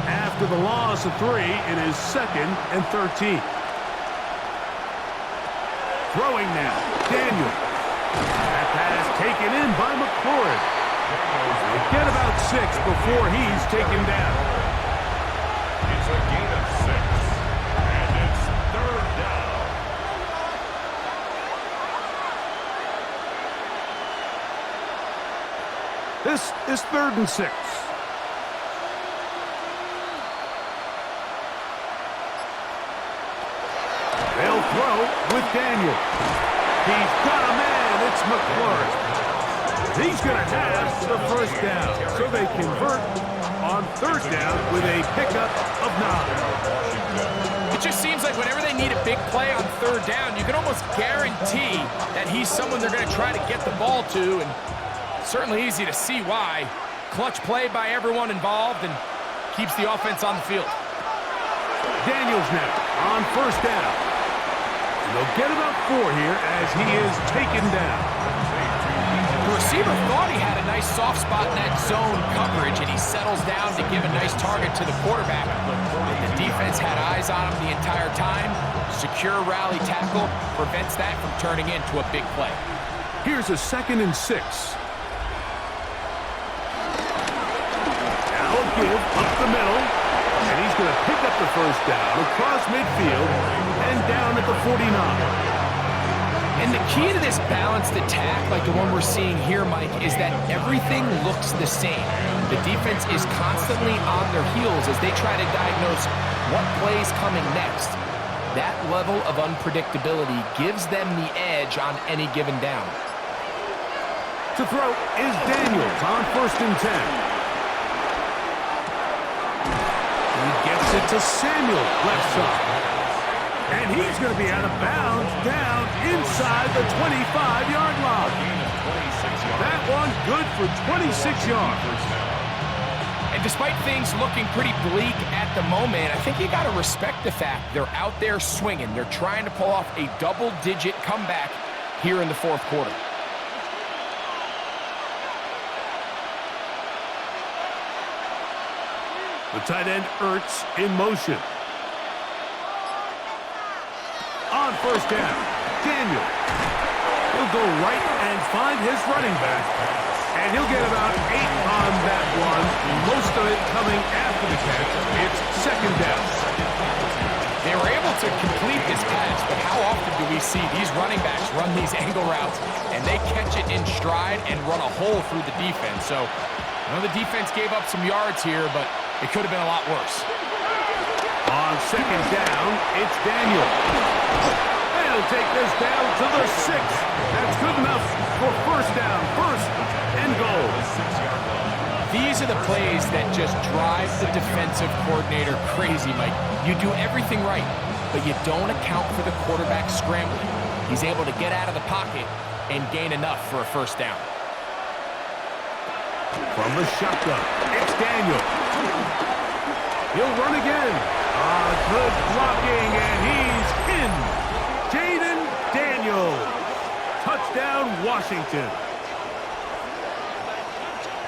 After the loss of 3, it is 2nd and 13. Throwing now, Daniel. That pass taken in by McLaurin. They get about 6 before he's taken down. It's a gain of 6, and it's 3rd down. This is 3rd and 6. They'll throw with Daniel. He's got a man. It's McLaurin. He's going to have the first down. So they convert on 3rd down with a pickup of 9. It just seems like whenever they need a big play on 3rd down, you can almost guarantee that he's someone they're going to try to get the ball to, and certainly easy to see why. Clutch play by everyone involved and keeps the offense on the field. Daniels now on 1st down. They'll get about 4 here as he is taken down. The receiver thought he had a nice soft spot in that zone coverage, and he settles down to give a nice target to the quarterback. The defense had eyes on him the entire time. Secure rally tackle prevents that from turning into a big play. Here's a 2nd and 6. Now a give up the middle. And he's going to pick up the first down across midfield and down at the 49. And the key to this balanced attack, like the one we're seeing here, Mike, is that everything looks the same. The defense is constantly on their heels as they try to diagnose what play's coming next. That level of unpredictability gives them the edge on any given down. To throw is Daniels on 1st and 10. He gets it to Samuel, left side. And he's going to be out of bounds down inside the 25-yard line. That one good for 26 yards. And despite things looking pretty bleak at the moment, I think you got to respect the fact they're out there swinging. They're trying to pull off a double-digit comeback here in the 4th quarter. The tight end Ertz in motion. On 1st down, Daniel. He'll go right and find his running back. And he'll get about 8 on that one. Most of it coming after the catch. It's 2nd down. They were able to complete this pass, but how often do we see these running backs run these angle routes and they catch it in stride and run a hole through the defense? So I know the defense gave up some yards here, but it could have been a lot worse. On second down, it's Daniel. They'll take this down to the 6. That's good enough for first down, first and goal. These are the plays that just drive the defensive coordinator crazy, Mike. You do everything right, but you don't account for the quarterback scrambling. He's able to get out of the pocket and gain enough for a first down. From the shotgun, it's Daniel. He'll run again. Good blocking, and he's in. Jaden Daniels. Touchdown, Washington.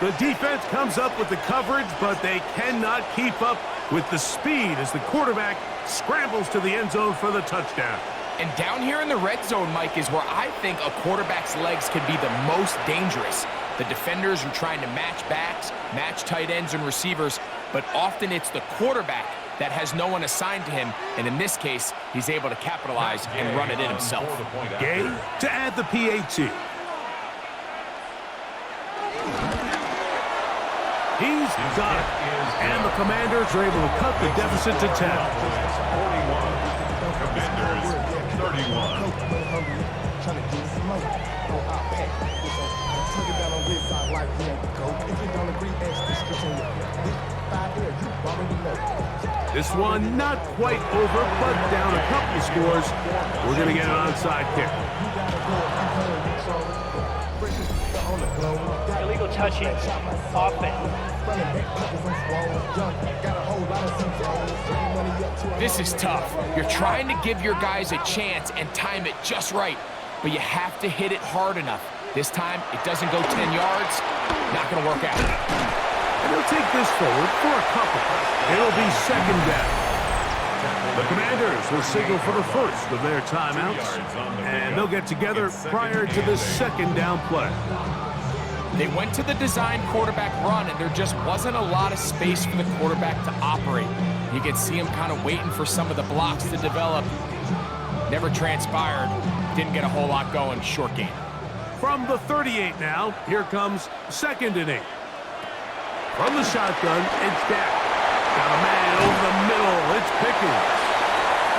The defense comes up with the coverage, but they cannot keep up with the speed as the quarterback scrambles to the end zone for the touchdown. And down here in the red zone, Mike, is where I think a quarterback's legs can be the most dangerous. The defenders are trying to match backs, match tight ends and receivers, but often it's the quarterback that has no one assigned to him, and in this case, he's able to capitalize and run it in himself. Gay to add the PAT. He's got it, and the Commanders are able to cut the deficit to 10. 41. Commanders 31. This one not quite over, but down a couple scores. We're going to get an onside kick. Illegal touching, offense. This is tough. You're trying to give your guys a chance and time it just right, but you have to hit it hard enough. This time, it doesn't go 10 yards. Not going to work out. And he'll take this forward for a couple. It'll be second down. The Commanders will signal for the first of their timeouts, and they'll get together prior to the second down play. They went to the design quarterback run, and there just wasn't a lot of space for the quarterback to operate. You could see him kind of waiting for some of the blocks to develop. Never transpired. Didn't get a whole lot going. Short game. From the 38 now, here comes second and 8. From the shotgun, it's Dak. Got a man over the middle. It's Pickens.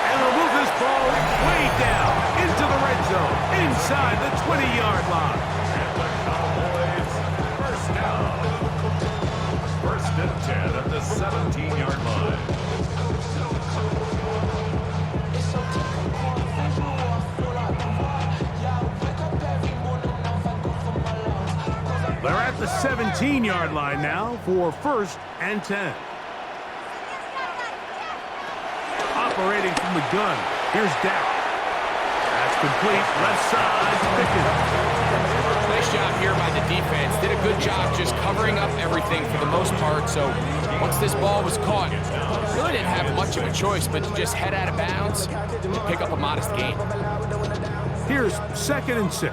And they'll move this ball way down into the red zone, inside the 20-yard line. And the Cowboys first down. First and 10 at the 17-yard line. They're at the 17-yard line now for first and 10. Operating from the gun, here's Dak. That's complete, left side, Pickens. Nice job here by the defense. Did a good job just covering up everything for the most part. So once this ball was caught, really didn't have much of a choice but to just head out of bounds and pick up a modest gain. Here's second and 6.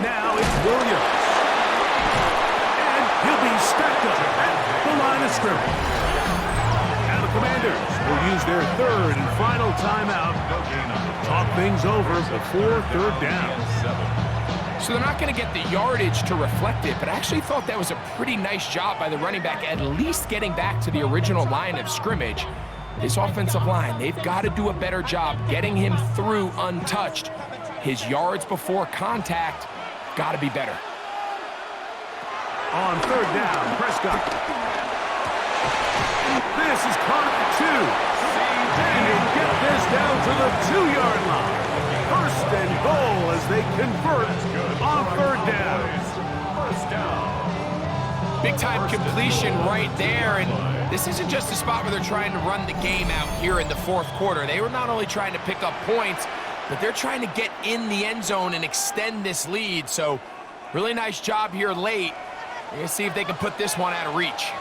Now it's Williams. And he'll be stacked up at the line of scrimmage. Now the Commanders will use their third and final timeout. Talk things over before third down. So they're not going to get the yardage to reflect it, but I actually thought that was a pretty nice job by the running back, at least getting back to the original line of scrimmage. This offensive line, they've got to do a better job getting him through untouched. His yards before contact got to be better. On third down, Prescott. This is caught at the 2. And he'll get this down to the 2-yard line. First and goal as they convert on third down. First down. Big-time completion right there, and this isn't just a spot where they're trying to run the game out here in the fourth quarter. They were not only trying to pick up points, but they're trying to get in the end zone and extend this lead. So really nice job here late. We're going to see if they can put this one out of reach.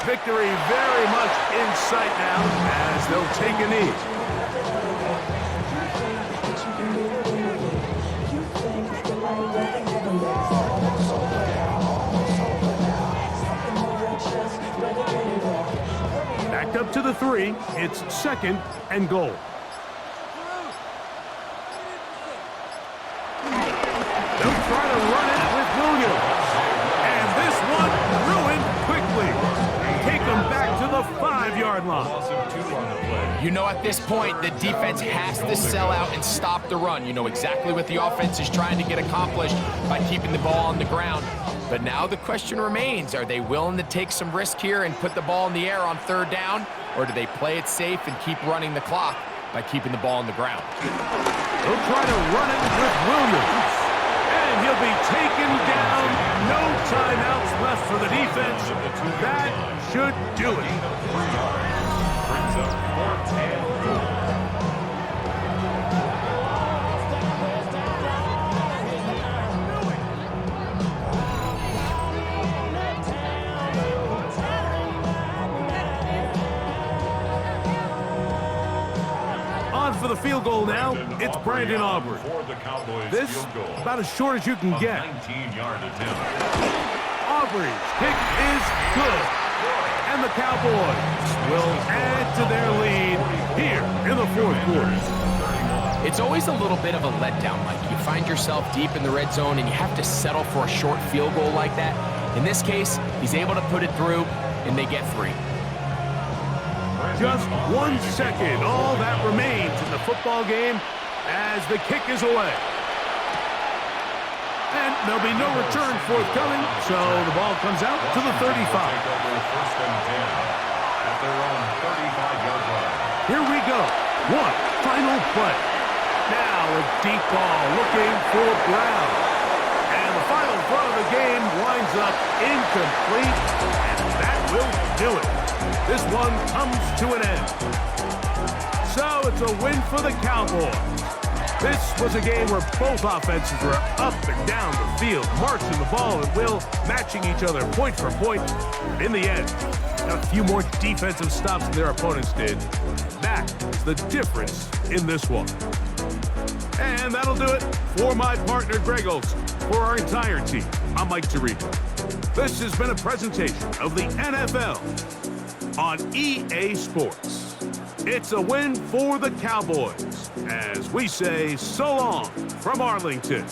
Victory very much in sight now as they'll take a knee. Backed up to the 3. It's second and goal. They'll try to run it with Williams. 5-yard line. Loss of 2 on the play. You know, at this point, the defense has to sell out and stop the run. You know exactly what the offense is trying to get accomplished by keeping the ball on the ground. But now the question remains, are they willing to take some risk here and put the ball in the air on 3rd down? Or do they play it safe and keep running the clock by keeping the ball on the ground? He'll try to run it with Williams. And he'll be taken down. No timeouts left for the defense. That should do it. Gain of 3 yards. Brings up 4th and goal. For the field goal now, it's Brandon Aubrey. For the Cowboys This field goal. about as short as you can A get. 19-yard attempt. Aubrey's kick is good. And the Cowboys will add to their lead here in the 4th quarter. It's always a little bit of a letdown, Mike. You find yourself deep in the red zone and you have to settle for a short field goal like that. In this case, he's able to put it through, and they get 3. Just 1 second, all that remains in the football game as the kick is away. And there'll be no return forthcoming, so the ball comes out to the 35. Take over 1st and 10 at their own 35-yard line. Here we go. One final play. Now a deep ball looking for Brown. And the final throw of the game winds up incomplete, and that will do it. This one comes to an end. So it's a win for the Cowboys. This was a game where both offenses were up and down the field, marching the ball at will, matching each other point for point. In the end, got a few more defensive stops than their opponents did. That is the difference in this one. And that'll do it for my partner, Greg Olson. For our entire team, I'm Mike Tirico. This has been a presentation of the NFL on EA Sports. It's a win for the Cowboys as we say so long from Arlington.